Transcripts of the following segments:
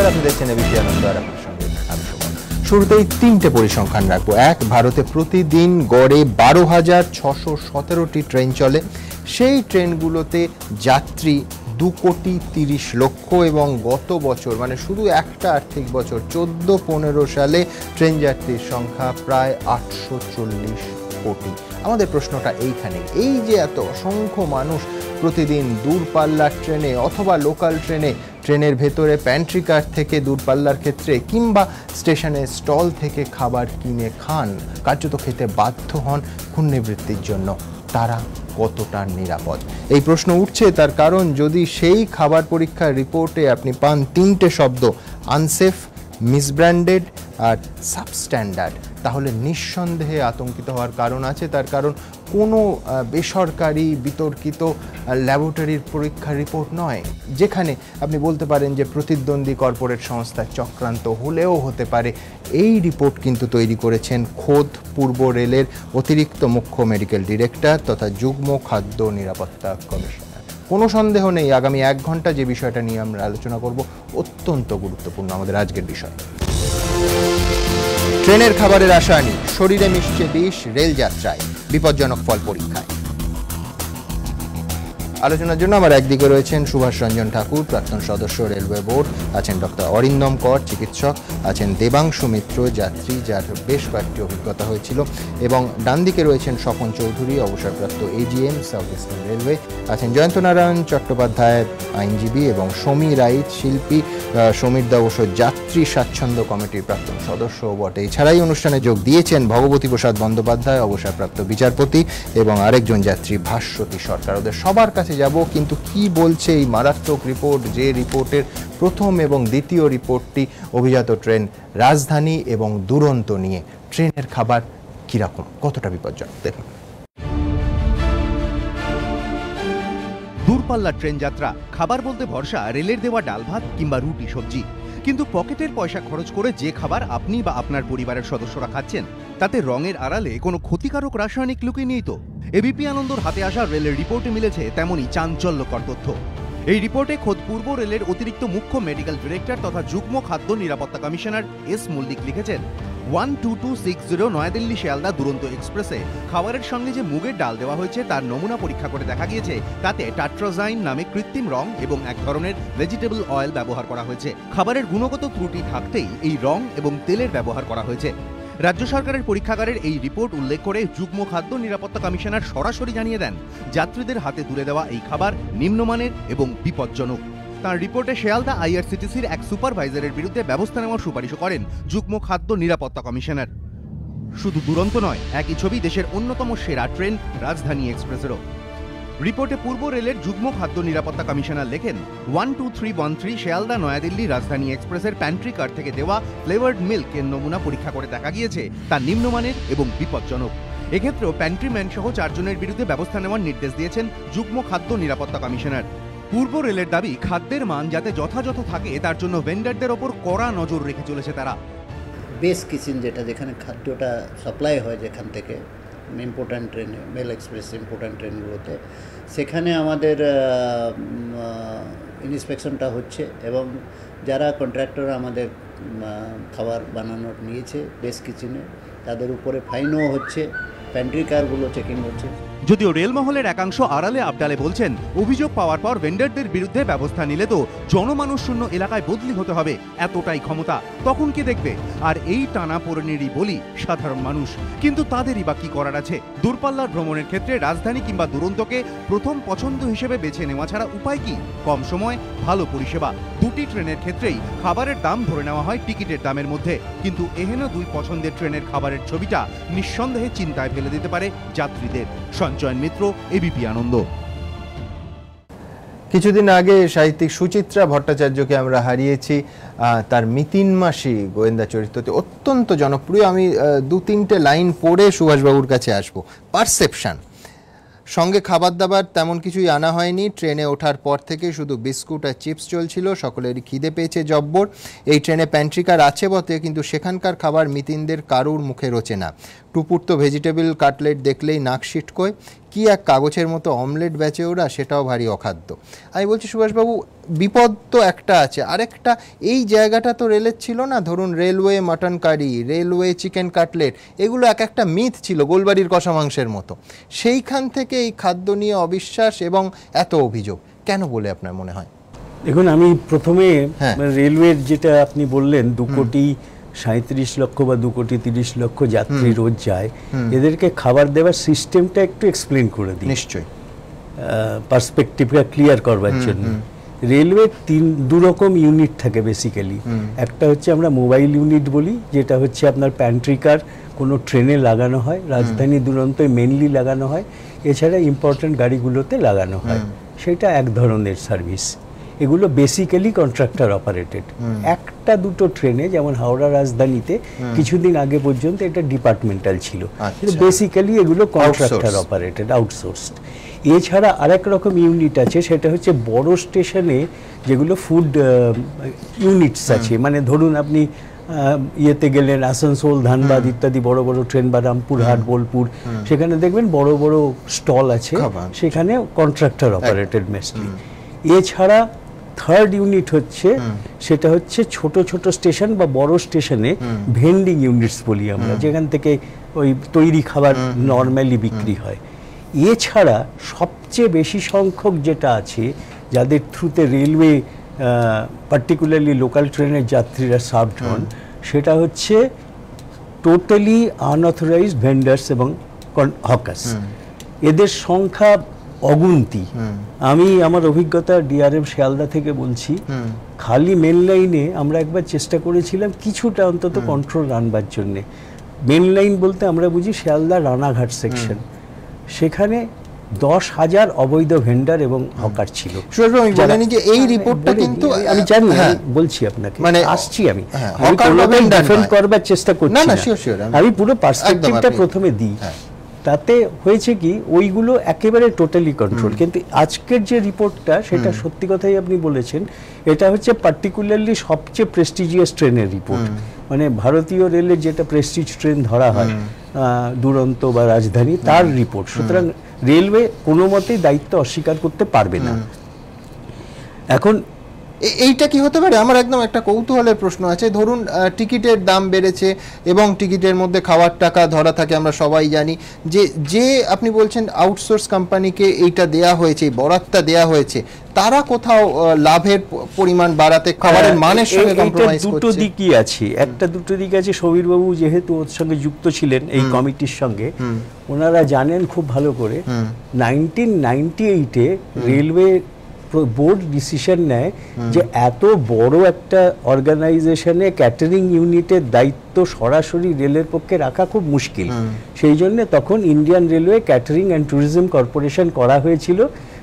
নমস্কার, আপনি দেখছেন এবিপি আনন্দ আর আপনার সঙ্গে আমি শোভন। শুরুতেই তিনটে পরিসংখ্যান রাখবো। এক, ভারতে প্রতিদিন গড়ে 12,617টি ট্রেন চলে। সেই ট্রেনগুলোতে যাত্রী 2,30,00,000 এবং গত বছর মানে শুধু একটা আর্থিক বছর 14-15 সালে ট্রেন যাত্রীর সংখ্যা প্রায় 840 কোটি। আমাদের প্রশ্নটা এইখানে, এই যে এত অসংখ্য মানুষ প্রতিদিন দূরপাল্লার ট্রেনে অথবা লোকাল ট্রেনে, ট্রেনের ভেতরে প্যান্ট্রি কার থেকে দূরপাল্লার ক্ষেত্রে কিংবা স্টেশনের স্টল থেকে খাবার কিনে খান, কার্যত খেতে বাধ্য হন পুণ্যবৃত্তির জন্য, তারা কতটা নিরাপদ? এই প্রশ্ন উঠছে তার কারণ যদি সেই খাবার পরীক্ষার রিপোর্টে আপনি পান তিনটে শব্দ, আনসেফ, মিসব্র্যান্ডেড আর সাবস্ট্যান্ডার্ড, তাহলে নিঃসন্দেহে আতঙ্কিত হওয়ার কারণ আছে। তার কারণ কোনো বেসরকারি বিতর্কিত ল্যাবরেটরির পরীক্ষার রিপোর্ট নয়, যেখানে আপনি বলতে পারেন যে প্রতিদ্বন্দ্বী কর্পোরেট সংস্থার চক্রান্ত হলেও হতে পারে। এই রিপোর্ট কিন্তু তৈরি করেছেন খোদ পূর্ব রেলের অতিরিক্ত মুখ্য মেডিকেল ডিরেক্টর তথা যুগ্ম খাদ্য নিরাপত্তা কমিশনার। কোনো সন্দেহ নেই আগামী 1 ঘন্টা যে বিষয়টা নিয়ে আমরা আলোচনা করব অত্যন্ত গুরুত্বপূর্ণ আমাদের আজকের বিষয়। ট্রেনের খাবারের রাসায়নি শরীরে মিশছে বিষ, রেল যাত্রায় বিপজ্জনক ফল পরীক্ষায়। আলোচনার জন্য আমার একদিকে রয়েছেন সুভাষ রঞ্জন ঠাকুর, প্রাক্তন সদস্য রেলওয়ে বোর্ড, আছেন ডক্টর অরিন্দম কর, চিকিৎসক, আছেন দেবাংশু মিত্র, যাত্রী, যার বেশ কয়েকটি অভিজ্ঞতা হয়েছিল, এবং ডান দিকে রয়েছেন স্বপন চৌধুরী, অবসরপ্রাপ্ত এজিএম, সাউথ ইস্টার্ন রেলওয়ে, আছেন জয়ন্ত নারায়ণ চট্টোপাধ্যায়, আইনজীবী, এবং সমী রাইত, শিল্পী। সমীর দা অবশ্য যাত্রী স্বাচ্ছন্দ্য কমিটির প্রাক্তন সদস্য বটে। এছাড়াই অনুষ্ঠানে যোগ দিয়েছেন ভগবতী প্রসাদ বন্দ্যোপাধ্যায়, অবসরপ্রাপ্ত বিচারপতি, এবং আরেকজন যাত্রী ভাস্বতী সরকার। ওদের সবার কাছে যাব, কিন্তু কি বলছে এই মারাত্মক রিপোর্ট, যে রিপোর্টের প্রথম এবং দ্বিতীয় রিপোর্টটি অভিজাত ট্রেন রাজধানী এবং দুরন্ত নিয়ে। ট্রেনের খাবার কিরকম, কতটা বিপজ্জনক দেখুন। দূরপাল্লার ট্রেন যাত্রা, খাবার বলতে ভরসা রেলের দেওয়া ডাল ভাত কিংবা রুটি সবজি, কিন্তু পকেটের পয়সা খরচ করে যে খাবার আপনি বা আপনার পরিবারের সদস্যরা খাচ্ছেন, তাতে রঙের আড়ালে কোনো ক্ষতিকারক রাসায়নিক লুকিয়ে নেই তো? এবিপি আনন্দর হাতে আসা রেলের রিপোর্টে মিলেছে তেমনই চাঞ্চল্যকর তথ্য। এই রিপোর্টে খোদ পূর্ব রেলের অতিরিক্ত মুখ্য মেডিকেল ডিরেক্টর তথা যুগ্ম খাদ্য নিরাপত্তা কমিশনার এস মল্লিক লিখেছেন, 12260 নয়াদিল্লি শিয়ালদা দুরন্ত এক্সপ্রেসে খাবারের সঙ্গে যে মুগের ডাল দেওয়া হয়েছে তার নমুনা পরীক্ষা করে দেখা গিয়েছে তাতে টাট্রাজাইন নামে কৃত্রিম রং এবং এক ধরনের ভেজিটেবল অয়েল ব্যবহার করা হয়েছে। খাবারের গুণগত ত্রুটি থাকতেই এই রং এবং তেলের ব্যবহার করা হয়েছে। রাজ্য সরকারের পরীক্ষাগারের এই রিপোর্ট উল্লেখ করে যুগ্ম খাদ্য নিরাপত্তা কমিশনার সরাসরি জানিয়ে দেন, যাত্রীদের হাতে তুলে দেওয়া এই খাবার নিম্নমানের এবং বিপজ্জনক। তার রিপোর্টে শিয়ালদা আইআরসিটিসির এক সুপারভাইজারের বিরুদ্ধে ব্যবস্থা নেওয়ার সুপারিশও করেন যুগ্ম খাদ্য নিরাপত্তা কমিশনার। শুধু দুরন্ত নয়, একই ছবি দেশের অন্যতম সেরা ট্রেন রাজধানী এক্সপ্রেসেরও। রিপোর্টে পূর্ব রেলের যুগ্ম খাদ্য নিরাপত্তা কমিশনার লেখেন, 12313 শিয়ালদা নয়াদিল্লি রাজধানী এক্সপ্রেসের প্যান্ট্রি কার থেকে দেওয়া ফ্লেভার্ড মিল্ক এর নমুনা পরীক্ষা করে দেখা গিয়েছে তা নিম্নমানের এবং বিপজ্জনক। এক্ষেত্রেও প্যান্ট্রিম্যান সহ 4 জনের বিরুদ্ধে ব্যবস্থা নেওয়ার নির্দেশ দিয়েছেন যুগ্ম খাদ্য নিরাপত্তা কমিশনার। পূর্ব রেলের দাবি, খাদ্যের মান যাতে যথাযথ থাকে তার জন্য ভেন্ডারদের ওপর কড়া নজর রেখে চলেছে তারা। বেস কিচেন, যেখানে খাদ্যটা সাপ্লাই হয় যেখান থেকে ইম্পর্ট্যান্ট ট্রেনে, মেল এক্সপ্রেস ইম্পর্ট্যান্ট ট্রেনগুলোতে, সেখানে আমাদের ইন্সপেকশনটা হচ্ছে এবং যারা কন্ট্রাক্টর আমাদের খাবার বানানোর নিয়েছে বেস কিচেনে, তাদের উপরে ফাইনও হচ্ছে, প্যান্ট্রি কারগুলো চেকিং হচ্ছে। যদিও রেলমহলের একাংশ আড়ালে আবডালে বলছেন, অভিযোগ পাওয়ার পর ভেন্ডারদের বিরুদ্ধে ব্যবস্থা নিলে তো জনমানুষ শূন্য এলাকায় বদলি হতে হবে, এতটাই ক্ষমতা, তখন কে দেখবে? আর এই টানা পোড়েনেরই বলি সাধারণ মানুষ। কিন্তু তাদেরই বা কি করার আছে? দূরপাল্লার ভ্রমণের ক্ষেত্রে রাজধানী কিংবা দুরন্তকে প্রথম পছন্দ হিসেবে বেছে নেওয়া ছাড়া উপায় কি? কম সময়, ভালো পরিষেবা। দুটি ট্রেনের ক্ষেত্রেই খাবারের দাম ধরে নেওয়া হয় টিকিটের দামের মধ্যে, কিন্তু এহেন দুই পছন্দের ট্রেনের খাবারের ছবিটা নিঃসন্দেহে চিন্তায় ফেলে দিতে পারে যাত্রীদের। সঞ্চয়ন মিত্র, এবিপি আনন্দ। কিছুদিন আগে সাহিত্যিক সুচিত্রা ভট্টাচার্যকে আমরা হারিয়েছি। তার মিতিন মাসি গোয়েন্দা চরিত্রটি অত্যন্ত জনপ্রিয়। আমি 2-3টে লাইন পড়ে সুভাষবাবুর কাছে আসবো। পারসেপশন, সঙ্গে খাবার দাবার তেমন কিছুই আনা হয়নি। ট্রেনে ওঠার পর থেকে শুধু বিস্কুট আর চিপস চলছিল। সকলেরই খিদে পেয়েছে জব্বর। এই ট্রেনে প্যান্ট্রি কার আছে বটে, কিন্তু সেখানকার খাবার মিতিনদের কারুর মুখে রোচে না। টুপুর তো ভেজিটেবল কাটলেট দেখলেই নাক সিটকোয়, কি এক কাগজের মতো অমলেট বেচে ওরা, সেটাও ভারী অখাদ্য। আমি বলছি সুভাষবাবু, বিপদ তো একটা আছে, আরেকটা এই জায়গাটা তো রেলের ছিল না। ধরুন railway mutton curry, railway chicken cutlet, এগুলো এক একটা মিথ ছিল, গোলবাড়ির কষা মাংসের মতো। সেইখান থেকে এই খাদ্য নিয়ে অবিশ্বাস এবং এত অভিযোগ কেন বলে আপনার মনে হয়? দেখুন, আমি প্রথমে রেলওয়ের যেটা আপনি বললেন 2,37,00,000 বা 2,30,00,000 যাত্রী রোজ যায়, এদেরকে খাবার দেওয়ার সিস্টেমটা একটু এক্সপ্লেন করে দিই নিশ্চয়ই, পার্সপেক্টিভটা ক্লিয়ার করবার জন্য। রেলওয়ে দু রকম ইউনিট থাকে বেসিক্যালি। একটা হচ্ছে আমরা মোবাইল ইউনিট বলি, যেটা হচ্ছে আপনার প্যান্ট্রি কার কোনো ট্রেনে লাগানো হয়, রাজধানী দুরন্তয় মেনলি লাগানো হয়, এছাড়া ইম্পর্টেন্ট গাড়িগুলোতে লাগানো হয়, সেটা এক ধরনের সার্ভিস। এগুলো বেসিক্যালি কন্ট্রাক্টর অপারেটেড। একটা দুটো ট্রেনে, যেমন হাওড়া রাজধানীতে কিছুদিন আগে পর্যন্ত এটা ডিপার্টমেন্টাল ছিল, কিন্তু বেসিক্যালি এগুলো কন্ট্রাক্টর অপারেটেড, আউটসোর্সড। এছাড়া আরেক রকম ইউনিট আছে, সেটা হচ্ছে বড় স্টেশনে যেগুলো ফুড ইউনিটস আছে, মানে ধরুন আপনি ইয়েতে গেলেন, আসানসোল, ধানবাদ ইত্যাদি বড় বড় ট্রেন, বা রামপুরহাট, বোলপুর, সেখানে দেখবেন বড় বড় স্টল আছে, সেখানে কন্ট্রাক্টর অপারেটেড মেসলি। এছাড়া থার্ড ইউনিট হচ্ছে, সেটা হচ্ছে ছোট ছোট স্টেশন বা বড় স্টেশনে ভেন্ডিং ইউনিটস বলি আমরা, যেখান থেকে ওই তৈরি খাবার নর্মালি বিক্রি হয়। এছাড়া সবচেয়ে বেশি সংখ্যক যেটা আছে, যাদের থ্রুতে রেলওয়ে পার্টিকুলারলি লোকাল ট্রেনের যাত্রীরা সার্ভড হন, সেটা হচ্ছে টোটালি আনঅথরাইজড ভেন্ডার্স এবং হকার্স। এদের সংখ্যা অগুন্তি। আমি আমার অভিজ্ঞতা ডিআরএম শিয়ালদা থেকে বলছি, খালি মেন লাইনে আমরা একবার চেষ্টা করেছিলাম কিছুটা অন্তত কন্ট্রোল আনবার জন্যে। মেন লাইন বলতে আমরা বুঝি শিয়ালদা রানাঘাট সেকশন, সেখানে 10,000 অবৈধ ভেন্ডার এবং হকার ছিল। এই রিপোর্টটা কিন্তু আমি জানি, বলছি আপনাকে, মানে আসছি আমি ডিফেন্ড করবার চেষ্টা করছি না, আমি পুরো পার্সপেক্টিভটা প্রথমে দিই। তাতে হয়েছে কি, ওইগুলো একেবারে টোটালি কন্ট্রোল। কিন্তু আজকের যে রিপোর্টটা, সেটা সত্যি কথাই আপনি বলেছেন, এটা হচ্ছে পার্টিকুলারলি সবচেয়ে প্রেস্টিজিয়াস ট্রেনের রিপোর্ট। মানে ভারতীয় রেলের যেটা প্রেস্টিজ ট্রেন ধরা হয়, দুরন্ত বা রাজধানী, তার রিপোর্ট। সুতরাং রেলওয়ে কোনো মতেই দায়িত্ব অস্বীকার করতে পারবে না। এখন এইটা কি হতে পারে? আমার একদম একটা কৌতূহলের প্রশ্ন আছে। ধরুন টিকিটের দাম বেড়েছে এবং টিকিটের মধ্যে খাওয়ার টাকা ধরা থাকে, আমরা সবাই জানি। যে আপনি বলছেন আউটসোর্স কোম্পানিকে এইটা দেয়া হয়েছে, বরাতটা দেয়া হয়েছে, তারা কোথাও লাভের পরিমাণ বাড়াতে খাবারের মানের সঙ্গে কম্প্রোমাইজ করছে? দুটো দিকই আছে, দুটো দিক আছে। সমীরবাবু যেহেতু ওর সঙ্গে যুক্ত ছিলেন, এই কমিটির সঙ্গে, ওনারা জানেন খুব ভালো করে 1998-এ রেলওয়ে বোর্ড ডিসিশন নেয় যে এত বড় একটা অর্গানাইজেশনে ক্যাটারিং ইউনিটের দায়িত্ব সরাসরি রেলের পক্ষে রাখা খুব মুশকিল। সেই জন্য তখন Indian railway catering and tourism corporation করা হয়েছিল,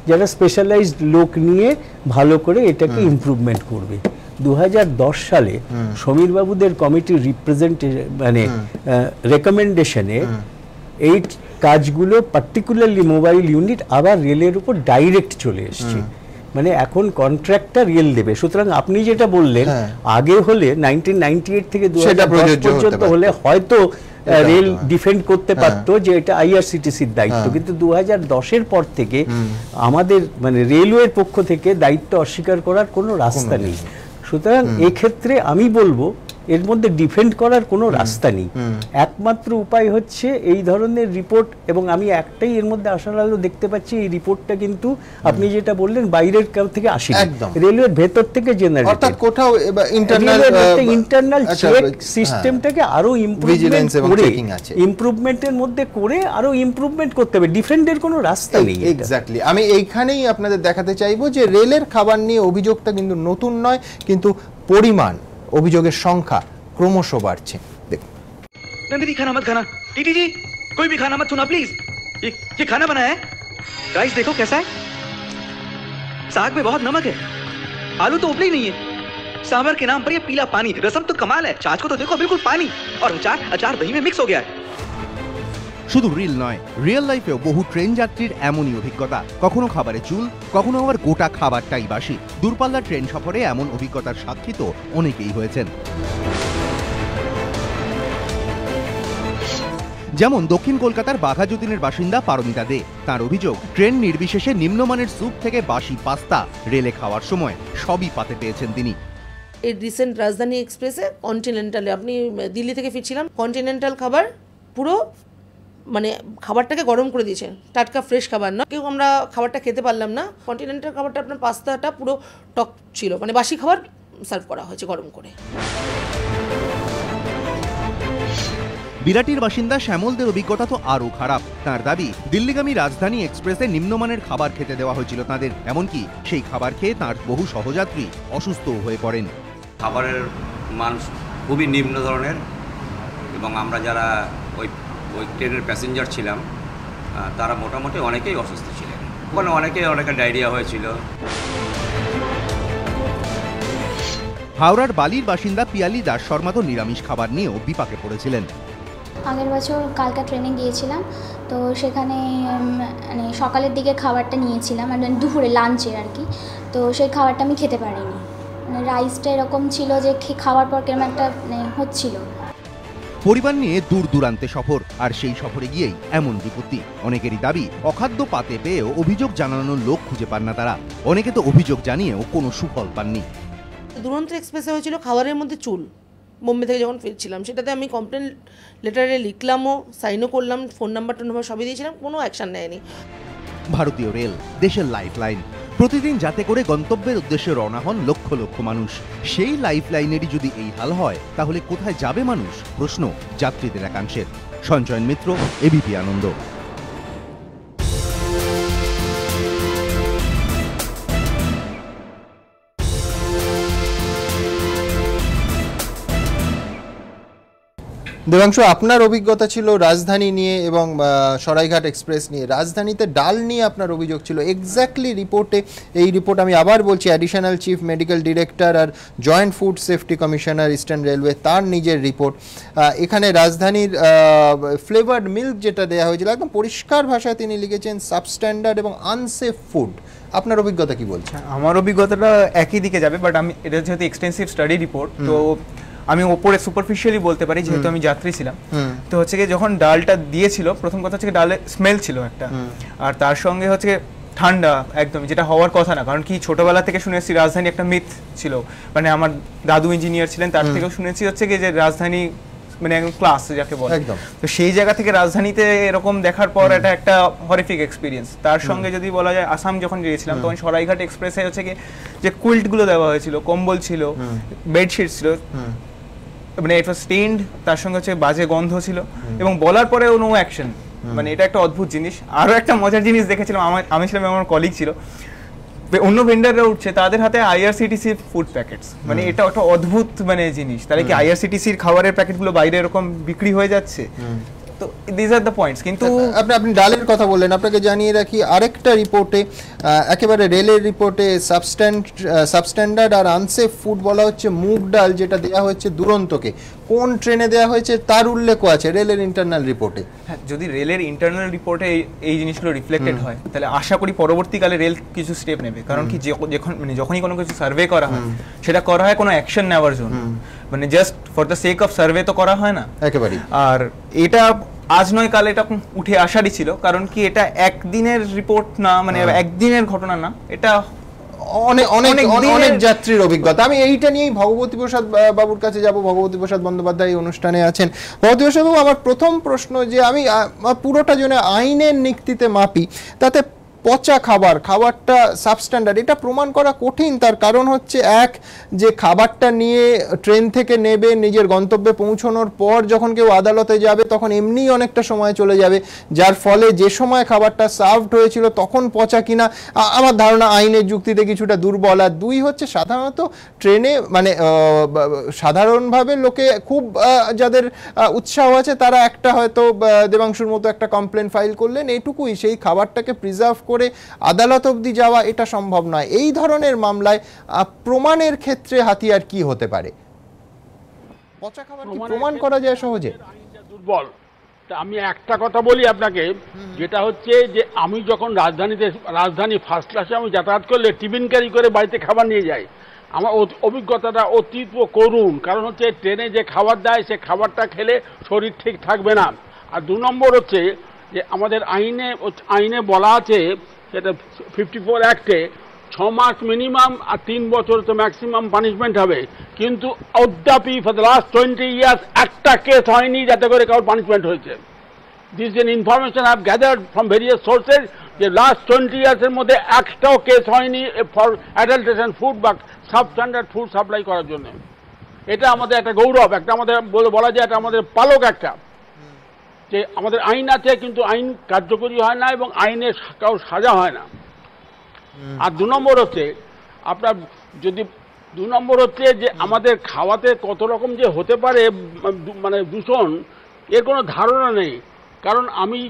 যারা স্পেশালাইজড লোক নিয়ে ভালো করে এটাকে ইমপ্রুভমেন্ট করবে। 2010 সালে সমীরবাবুদের কমিটির রেকমেন্ডেশনে এই কাজগুলো, পার্টিকুলারলি মোবাইল ইউনিট, আবার রেলের উপর ডাইরেক্ট চলে এসছে। মানে এখন কন্ট্রাক্টটা রেল দেবে। সুতরাং আপনি যেটা বললেন, আগে হলে 1998 থেকে 2010 পর্যন্ত হলে হয়তো রেল ডিফেন্ড করতে পারতো যে এটা আইআরসিটিসির দায়িত্ব, কিন্তু 2010-এর পর থেকে আমাদের মানে রেলওয়ের পক্ষ থেকে দায়িত্ব অস্বীকার করার কোনো রাস্তা নেই। সুতরাং এক্ষেত্রে আমি বলবো এর মধ্যে ডিফেন্ড করার কোনো রাস্তা নেই। একমাত্র উপায় হচ্ছে এই ধরনের রিপোর্ট, এবং আমি একটাই এর মধ্যে আশার আলো দেখতে পাচ্ছি, এই রিপোর্টটা কিন্তু আপনি যেটা বললেন বাইরের কাউ থেকে আসেনি, রেলওয়ের ভেতর থেকে জেনারেটেড। অর্থাৎ কোথাও ইন্টারনাল চেক সিস্টেমটাকে আরো ইমপ্রুভমেন্টের মধ্যে করে আরো ইমপ্রুভমেন্ট করতে হবে। ডিফেন্ডের কোনো রাস্তা নেই। এক্স্যাক্টলি, আমি এইখানেই আপনাদের দেখাতে চাইবো যে রেলের খাবার নিয়ে অভিযোগটা কিন্তু নতুন নয়, কিন্তু পরিমাণ, অভিযোগের সংখ্যা ক্রমশ বাড়ছে। দেখুন, नंदिनी खाना मत खाना, टीटी जी कोई भी खाना मत छूना प्लीज। ये खाना बना है, राइस देखो कैसा है, साग में बहुत नमक है, आलू तो उबले ही नहीं है, सांभर के नाम पर ये पीला पानी, रसम तो कमाल है, छाछ को तो देखो बिल्कुल पानी, और अचार दही में मिक्स हो गया है। শুধু রিল নয়, রিয়েল লাইফেও বহু ট্রেন যাত্রীর এমনই অভিজ্ঞতা। কখনো খাবারে চুল, কখনো আবার গোটা খাবারটাই বাসি। দূরপাল্লার ট্রেন সফরে এমন অভিজ্ঞতার সাক্ষী তো অনেকেই হয়েছেন। যেমন দক্ষিণ কলকাতার বাঘাযতীনের বাসিন্দা পারমিতা দে। তার অভিযোগ, ট্রেন নির্বিশেষে নিম্নমানের স্যুপ থেকে বাসি পাস্তা রেলে খাওয়ার সময় সবই পাতে পেয়েছেন তিনি। এই রিসেন্ট রাজধানী এক্সপ্রেসে কন্টিনেন্টালে আপনি দিল্লি থেকে ফিরছিলাম, কন্টিনেন্টাল খাবার পুরো মানে খাবারটাকে গরম করে দিয়েছে, টাটকা ফ্রেশ খাবার না, কেউ আমরা খাবারটা খেতে পারলাম না। কন্টিনেন্টাল খাবারটা আপনার পাস্তাটা পুরো টক ছিল, মানে বাসি খাবার সার্ভ করা হয়েছে গরম করে। বিরাটির বাসিন্দা শ্যামলদের অভিজ্ঞতা তো আরও খারাপ। তার দাবি, দিল্লিগামী রাজধানী এক্সপ্রেসে নিম্নমানের খাবার খেতে দেওয়া হয়েছিল তাদের, এমনকি সেই খাবার খেয়ে তার বহু সহযাত্রী অসুস্থ হয়ে পড়েন। খাবারের মান খুবই নিম্ন ধরনের, এবং আমরা যারা ওই ট্রেনের প্যাসেঞ্জার ছিলাম তারা মোটামুটি অনেকেই অসুস্থ ছিলেন। ওখানে অনেকের ডায়রিয়া হয়েছিল। হাওড়ার বালির বাসিন্দা পিয়ালি দাস শর্মা তো নিরামিষ খাবার নিয়েও বিপাকে পড়েছিলেন। আগের বছর কালকা ট্রেনে গিয়েছিলাম, তো সেখানে মানে সকালের দিকে খাবারটা নিয়েছিলাম, মানে দুপুরে লাঞ্চের আর কি। তো সেই খাবারটা আমি খেতে পারিনি, মানে রাইসটা এরকম ছিল যে খাওয়ার পর কেমন একটা হচ্ছিল। পরিবার নিয়ে দূর দূরান্তে সফর, আর সেই সফরে গিয়েই এমন বিপত্তি। অনেকেরই দাবি, অখাদ্য পাতে পেয়েও অভিযোগ জানানোর লোক খুঁজে পান না তারা। অনেকে তো অভিযোগ জানিয়েও কোনো সুফল পাননি। দুরন্ত এক্সপ্রেসে হয়েছিল খাবারের মধ্যে চুল, বোম্বে থেকে যখন ফিরছিলাম, সেটাতে আমি কমপ্লেন লেটারে লিখলামও, সাইনও করলাম, ফোন নাম্বার সবই দিয়েছিলাম, কোনো অ্যাকশন নেয়নি। ভারতীয় রেল দেশের লাইফলাইন। প্রতিদিন যাতে করে গন্তব্যের উদ্দেশ্যে রওনা হন লক্ষ লক্ষ মানুষ। সেই লাইফলাইনেরই যদি এই হাল হয়, তাহলে কোথায় যাবে মানুষ? প্রশ্ন যাত্রীদের একাংশের। সঞ্জয় মিত্র, এবিপি আনন্দ। দেবাংশু, আপনার অভিজ্ঞতা ছিল রাজধানী নিয়ে এবং সরাইঘাট এক্সপ্রেস নিয়ে। রাজধানীতে ডাল নিয়ে আপনার অভিযোগ ছিল। এক্স্যাক্টলি রিপোর্টে, এই রিপোর্ট আমি আবার বলছি, অ্যাডিশনাল চিফ মেডিকেল ডিরেক্টর আর joint food safety commissioner eastern railway, তার নিজের রিপোর্ট। এখানে রাজধানীর ফ্লেভার্ড মিল্ক যেটা দেওয়া হয়েছিল, একদম পরিষ্কার ভাষায় তিনি লিখেছেন সাবস্ট্যান্ডার্ড এবং আনসেফ ফুড। আপনার অভিজ্ঞতা কি বলছে? আমার অভিজ্ঞতাটা একই দিকে যাবে, বাট আমি এটা যেহেতু এক্সটেন্সিভ স্টাডি রিপোর্ট, তো আমি ওপরে সুপারফিশিয়ালি বলতে পারি, যেহেতু আমি যাত্রী ছিলাম। তো হচ্ছে কি, যখন ডালটা দিয়েছিল, প্রথম কথা হচ্ছে ডালে স্মেল ছিল একটা, আর তার সঙ্গে হচ্ছে ঠান্ডা একদম, যেটা হওয়ার কথা না। কারণ কি, ছোটবেলা থেকে শুনেছি রাজধানী একটা মিথ ছিল, মানে আমার দাদু ইঞ্জিনিয়ার ছিলেন, তার থেকেও শুনেছি হচ্ছে কি যে রাজধানী মানে একদম ক্লাস যাকে বলে। তো সেই জায়গা থেকে রাজধানীতে এরকম দেখার পর এটা একটা হরিফিক এক্সপিরিয়েন্স। তার সঙ্গে যদি বলা যায়, আসাম যখন গিয়েছিলাম, তখন সরাইঘাট এক্সপ্রেসে হচ্ছে কি যে কুইল্টগুলো দেওয়া হয়েছিল, কম্বল ছিল, বেডশিট ছিল, মানে ইট ওয়াজ স্টেইনড, তার সঙ্গে হচ্ছে বাজে গন্ধ ছিল, এবং বলার পরেও নো অ্যাকশন। মানে এটা একটা অদ্ভুত জিনিস। আরও একটা মজার জিনিস দেখেছিলাম, আমি ছিলাম, আমার কলিগ ছিল, অন্য ভেন্ডাররা উঠছে, তাদের হাতে আইআরসিটিসির ফুড প্যাকেটস। মানে এটা একটা অদ্ভুত মানে জিনিস। তাহলে কি আইআরসিটিসির খাবারের প্যাকেটগুলো বাইরে এরকম বিক্রি হয়ে যাচ্ছে? তো দিস আর দ্য পয়েন্টস। কিন্তু আপনি ডালের কথা বললেন, আপনাকে জানিয়ে রাখি আরেকটা রিপোর্টে, একেবারে রেলের রিপোর্টে সাবস্ট্যান্ডার্ড আর আনসেফ ফুড বলা হচ্ছে মুগ ডাল, যেটা দেওয়া হচ্ছে দুরন্তকে। কোন ট্রেনে দেওয়া হয়েছে তার উল্লেখও আছে রেলের ইন্টারনাল রিপোর্টে। হ্যাঁ, যদি রেলের ইন্টারনাল রিপোর্টে এই জিনিসগুলো রিফ্লেক্টেড হয়, তাহলে আশা করি পরবর্তীকালে রেল কিছু স্টেপ নেবে। কারণ কি, যখনই কোনো কিছু সার্ভে করা হয়, সেটা করা হয় কোনো অ্যাকশন নেওয়ার জন্য, মানে just for the sake of survey তো করা হয় না একেবারে। আর এটা আজ নয় কাল এটা উঠে আসারই ছিল। কারণ কি, এটা একদিনের রিপোর্ট না, মানে একদিনের ঘটনা না, এটা অনেক যাত্রীর অভিজ্ঞতা। আমি এইটা নিয়েই ভগবতী প্রসাদ বাবুর কাছে যাব। ভগবতী প্রসাদ বন্দ্যোপাধ্যায় এই অনুষ্ঠানে আছেন। ভগবতী প্রসাদ বাবু, আমার প্রথম প্রশ্ন, যে আমি পুরোটা জন্য আইনের নিক্তিতে মাপি, তাতে পচা খাবারটা সাবস্ট্যান্ডার্ড, এটা প্রমাণ করা কঠিন। তার কারণ হচ্ছে, এক, যে খাবারটা নিয়ে ট্রেন থেকে নেবে, নিজের গন্তব্যে পৌঁছানোর পর যখন কেউ আদালতে যাবে, তখন এমনিই অনেকটা সময় চলে যাবে, যার ফলে যে সময় খাবারটা সার্ভড হয়েছিল তখন পচা কিনা, আমার ধারণা আইনের যুক্তিতে কিছুটা দুর্বল। আর দুই হচ্ছে, সাধারণত ট্রেনে মানে সাধারণভাবে লোকে খুব যাদের উৎসাহ আছে, তারা একটা হয়তো দেবাংশুর মতো একটা কমপ্লেন ফাইল করলেন, এইটুকুই। সেই খাবারটাকে প্রিজার্ভ করে আদালত অবধি যাওয়া এটা সম্ভব নয়। এই ধরনের মামলায় প্রমাণের ক্ষেত্রে হাতিয়ার কি হতে পারে? পচা খাবার কি প্রমাণ করা যায় সহজে? দুর্বল। আমি একটা কথা বলি আপনাকে, যেটা হচ্ছে যে আমি যখন রাজধানী ফার্স্ট ক্লাসে আমি যাতায়াত করলে টিফিন ক্যারি করে বাড়িতে খাবার নিয়ে যাই। আমার অভিজ্ঞতাটা অতীব করুণ। কারণ হচ্ছে ট্রেনে যে খাবার দেয়, সে খাবারটা খেলে শরীর ঠিক থাকবে না। আর 2 নম্বর হচ্ছে যে আমাদের আইনে বলা আছে, সেটা 54 অ্যাক্টে 6 মাস মিনিমাম আর 3 বছর তো ম্যাক্সিমাম পানিশমেন্ট হবে, কিন্তু অদ্যাপি ফর দ্য লাস্ট 20 ইয়ার্স একটা কেস হয়নি যাতে করে কারোর পানিশমেন্ট হয়েছে। This is an information I have gathered from various sources, যে লাস্ট 20 ইয়ার্সের মধ্যে একটাও কেস হয়নি ফর অ্যাডাল্টেশন ফুড বা সাবস্ট্যান্ডার্ড ফুড সাপ্লাই করার জন্য। এটা আমাদের একটা গৌরব, একটা আমাদের বলা যায় এটা আমাদের পালক একটা, যে আমাদের আইন আছে কিন্তু আইন কার্যকরী হয় না এবং আইনে কারোর সাজা হয় না। আর 2 নম্বর হচ্ছে আপনার যদি 2 নম্বর হচ্ছে যে আমাদের খাওয়াতে কত রকম যে হতে পারে মানে দূষণ, এর কোনো ধারণা নেই। কারণ আমি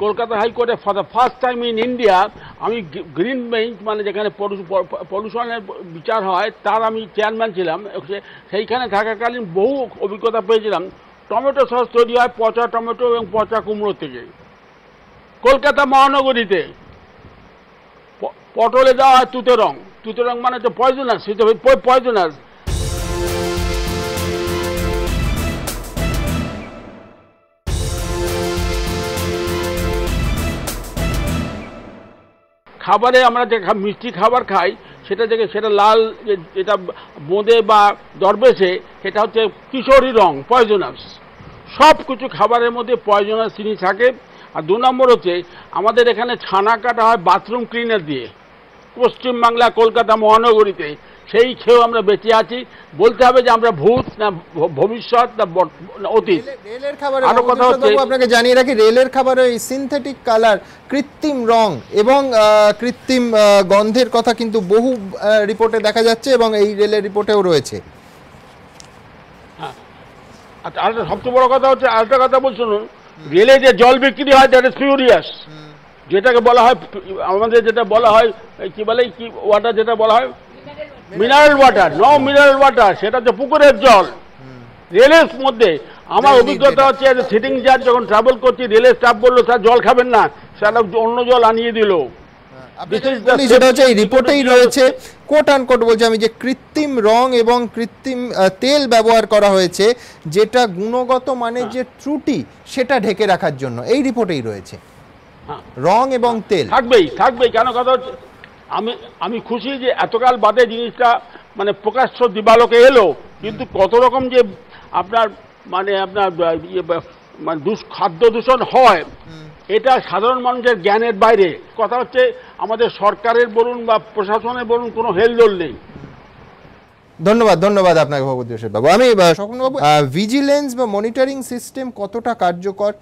কলকাতা হাইকোর্টে for the first time in India আমি গ্রিন বেঞ্চ, মানে যেখানে পলিউশনের বিচার হয়, তার আমি চেয়ারম্যান ছিলাম। সেইখানে থাকাকালীন বহু অভিজ্ঞতা পেয়েছিলাম। টমেটো সস তৈরি হয় পচা টমেটো এবং পচা কুমড়ো থেকে। কলকাতা মহানগরীতে পটলে দেওয়া হয় তুতে রং মানে তো পয়জনাস, পয়জনাস। খাবারে আমরা যে মিষ্টি খাবার খাই সেটা লাল, যেটা বোঁদে বা দরবেশে, সেটা হচ্ছে কিশোরী রং, পয়জনাস। সব কিছু খাবারের মধ্যে পয়জনাস জিনিস থাকে। আর 2 নম্বর হচ্ছে আমাদের এখানে ছানা কাটা হয় বাথরুম ক্লিনার দিয়ে, পশ্চিমবাংলা কলকাতা মহানগরীতে। সেই খেয়েও আমরা বেঁচে আছি। বলতে হবে যে আমরা ভূত না ভবিষ্যৎ না অতীত। রেলের খাবারে আরো কথা হচ্ছে, আপনাকে জানিয়ে রাখি, রেলের খাবারে ওই সিনথেটিক কালার, কৃত্রিম রং এবং কৃত্রিম গন্ধের কথা কিন্তু বহু রিপোর্টে দেখা যাচ্ছে এবং এই রেলের রিপোর্টেও রয়েছে। আচ্ছা, আর সবচেয়ে বড় কথা হচ্ছে, আরেকটা কথা বলছেন, রেলে যে জল বিক্রি হয় দ্যাট ইজ ফিউরিয়াস, যেটাকে বলা হয় আমাদের যেটা বলা হয় কি বলে কি ওয়াটার, যেটা বলা হয় মিনারেল ওয়াটার, মিনারেল ওয়াটার, সেটা হচ্ছে পুকুরের জল। রেলের মধ্যে আমার অভিজ্ঞতা হচ্ছে, সিটিং জাজ যখন ট্রাভেল করছি, রেলের স্টাফ বললো স্যার জল খাবেন না, স্যার অন্য জল আনিয়ে দিল। সেটা হচ্ছে এই রিপোর্টেই রয়েছে, কোট আনকোট বলছে আমি, যে কৃত্রিম রং এবং কৃত্রিম তেল ব্যবহার করা হয়েছে, যেটা গুণগত মানের যে ত্রুটি সেটা ঢেকে রাখার জন্য। এই রিপোর্টেই রয়েছে রং এবং তেল থাকবেই। কেন কথা হচ্ছে, আমি খুশি যে এতকাল বাদে জিনিসটা মানে প্রকাশ্য দিবালোকে এলো, কিন্তু কত রকম যে আপনার মানে খাদ্য দূষণ হয়, এটা সাধারণ মানুষের জ্ঞানের বাইরে। কথা হচ্ছে আমাদের সরকারের বলুন বা প্রশাসনের বলুন কোনো হেলদোল নেই। ধন্যবাদ আপনাকে ভগবতী বাবু। আমি স্বপ্নবাবু, ভিজিলেন্স বা মনিটরিং সিস্টেম কতটা কার্যকর,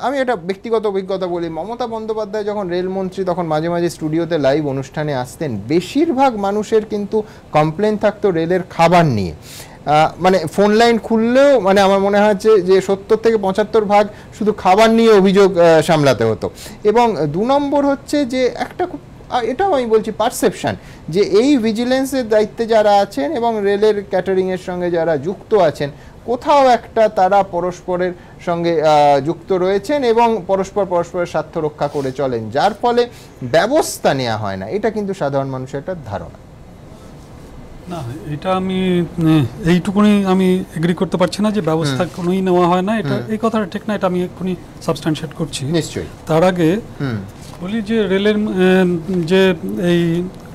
আমি এটা ব্যক্তিগত অভিজ্ঞতা বলি। মমতা বন্দ্যোপাধ্যায় যখন রেলমন্ত্রী, তখন মাঝে মাঝে স্টুডিওতে লাইভ অনুষ্ঠানে আসতেন, বেশিরভাগ মানুষের কিন্তু কমপ্লেন থাকতো রেলের খাবার নিয়ে। মানে ফোন লাইন খুললেও মানে আমার মনে হচ্ছে যে 70 থেকে 75% শুধু খাবার নিয়ে অভিযোগ সামলাতে হতো। এবং 2 নম্বর হচ্ছে যে একটা খুব, এটাও আমি বলছি পারসেপশন, যে এই ভিজিলেন্সের দায়িত্বে যারা আছেন এবং রেলের ক্যাটারিংয়ের সঙ্গে যারা যুক্ত আছেন, কোথাও একটা তারা পরস্পরের সঙ্গে যুক্ত রয়েছেন এবং পরস্পরের স্বার্থ রক্ষা করে চলেন, যার ফলে ব্যবস্থা নেওয়া হয় না। এটা কিন্তু সাধারণ মানুষের একটা ধারণা। না, এটা আমি এইটুকুনি আমি এগ্রি করতে পারছি না যে ব্যবস্থা কোনোই নেওয়া হয় না। এটা এই কথাটা ঠিক না, এটা আমি এক্ষুনি সাবস্ট্যান্সিয়েট করছি। নিশ্চয়ই। তার আগে বলি যে রেলের যে এই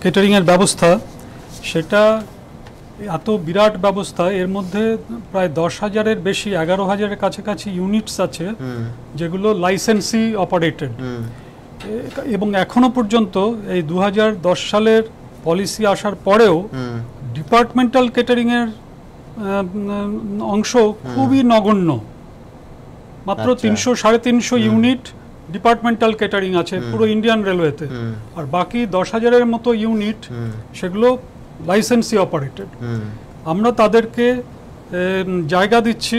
কেটারিংয়ের ব্যবস্থা, সেটা এত বিরাট ব্যবস্থা, এর মধ্যে প্রায় 10,000-এর বেশি, 11,000-এর কাছাকাছি ইউনিটস আছে যেগুলো লাইসেন্সি অপারেটেড। এবং এখনো পর্যন্ত এই 2010 সালের পলিসি আসার পরেও ডিপার্টমেন্টাল কেটারিংয়ের অংশ খুবই নগণ্য। মাত্র 300-350 ইউনিট ডিপার্টমেন্টাল কেটারিং আছে পুরো ইন্ডিয়ান রেলওয়েতে, আর বাকি 10,000-এর মতো ইউনিট সেগুলো লাইসেন্সি অপারেটেড। আমরা তাদেরকে জায়গা দিচ্ছি,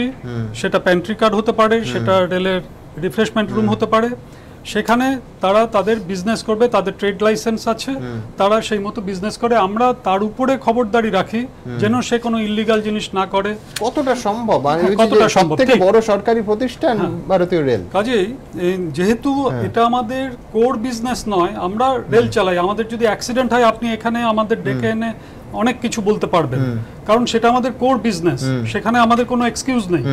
সেটা প্যান্ট্রি কার হতে পারে, সেটা রেলের রিফ্রেশমেন্ট রুম হতে পারে, সেখানে তারা তাদের বিজনেস করবে, তাদের ট্রেড লাইসেন্স আছে, তারা সেই মতো বিজনেস করে। আমরা তার উপরে খবরদারি রাখি যেন সে কোনো ইল্লিগাল জিনিস না করে। কতটা সম্ভব? কতটা সম্ভব? সবথেকে বড় সরকারি প্রতিষ্ঠান ভারতীয় রেল, কাজেই যেহেতু এটা আমাদের কোর বিজনেস নয়, আমরা রেল চালাই। আমাদের যদি অ্যাক্সিডেন্ট হয় আপনি এখানে আমাদের ডেকে এনে অনেক কিছু বলতে পারবেন, কারণ সেটা আমাদের কোর বিজনেস, সেখানে আমাদের কোনো এক্সকিউজ নেই।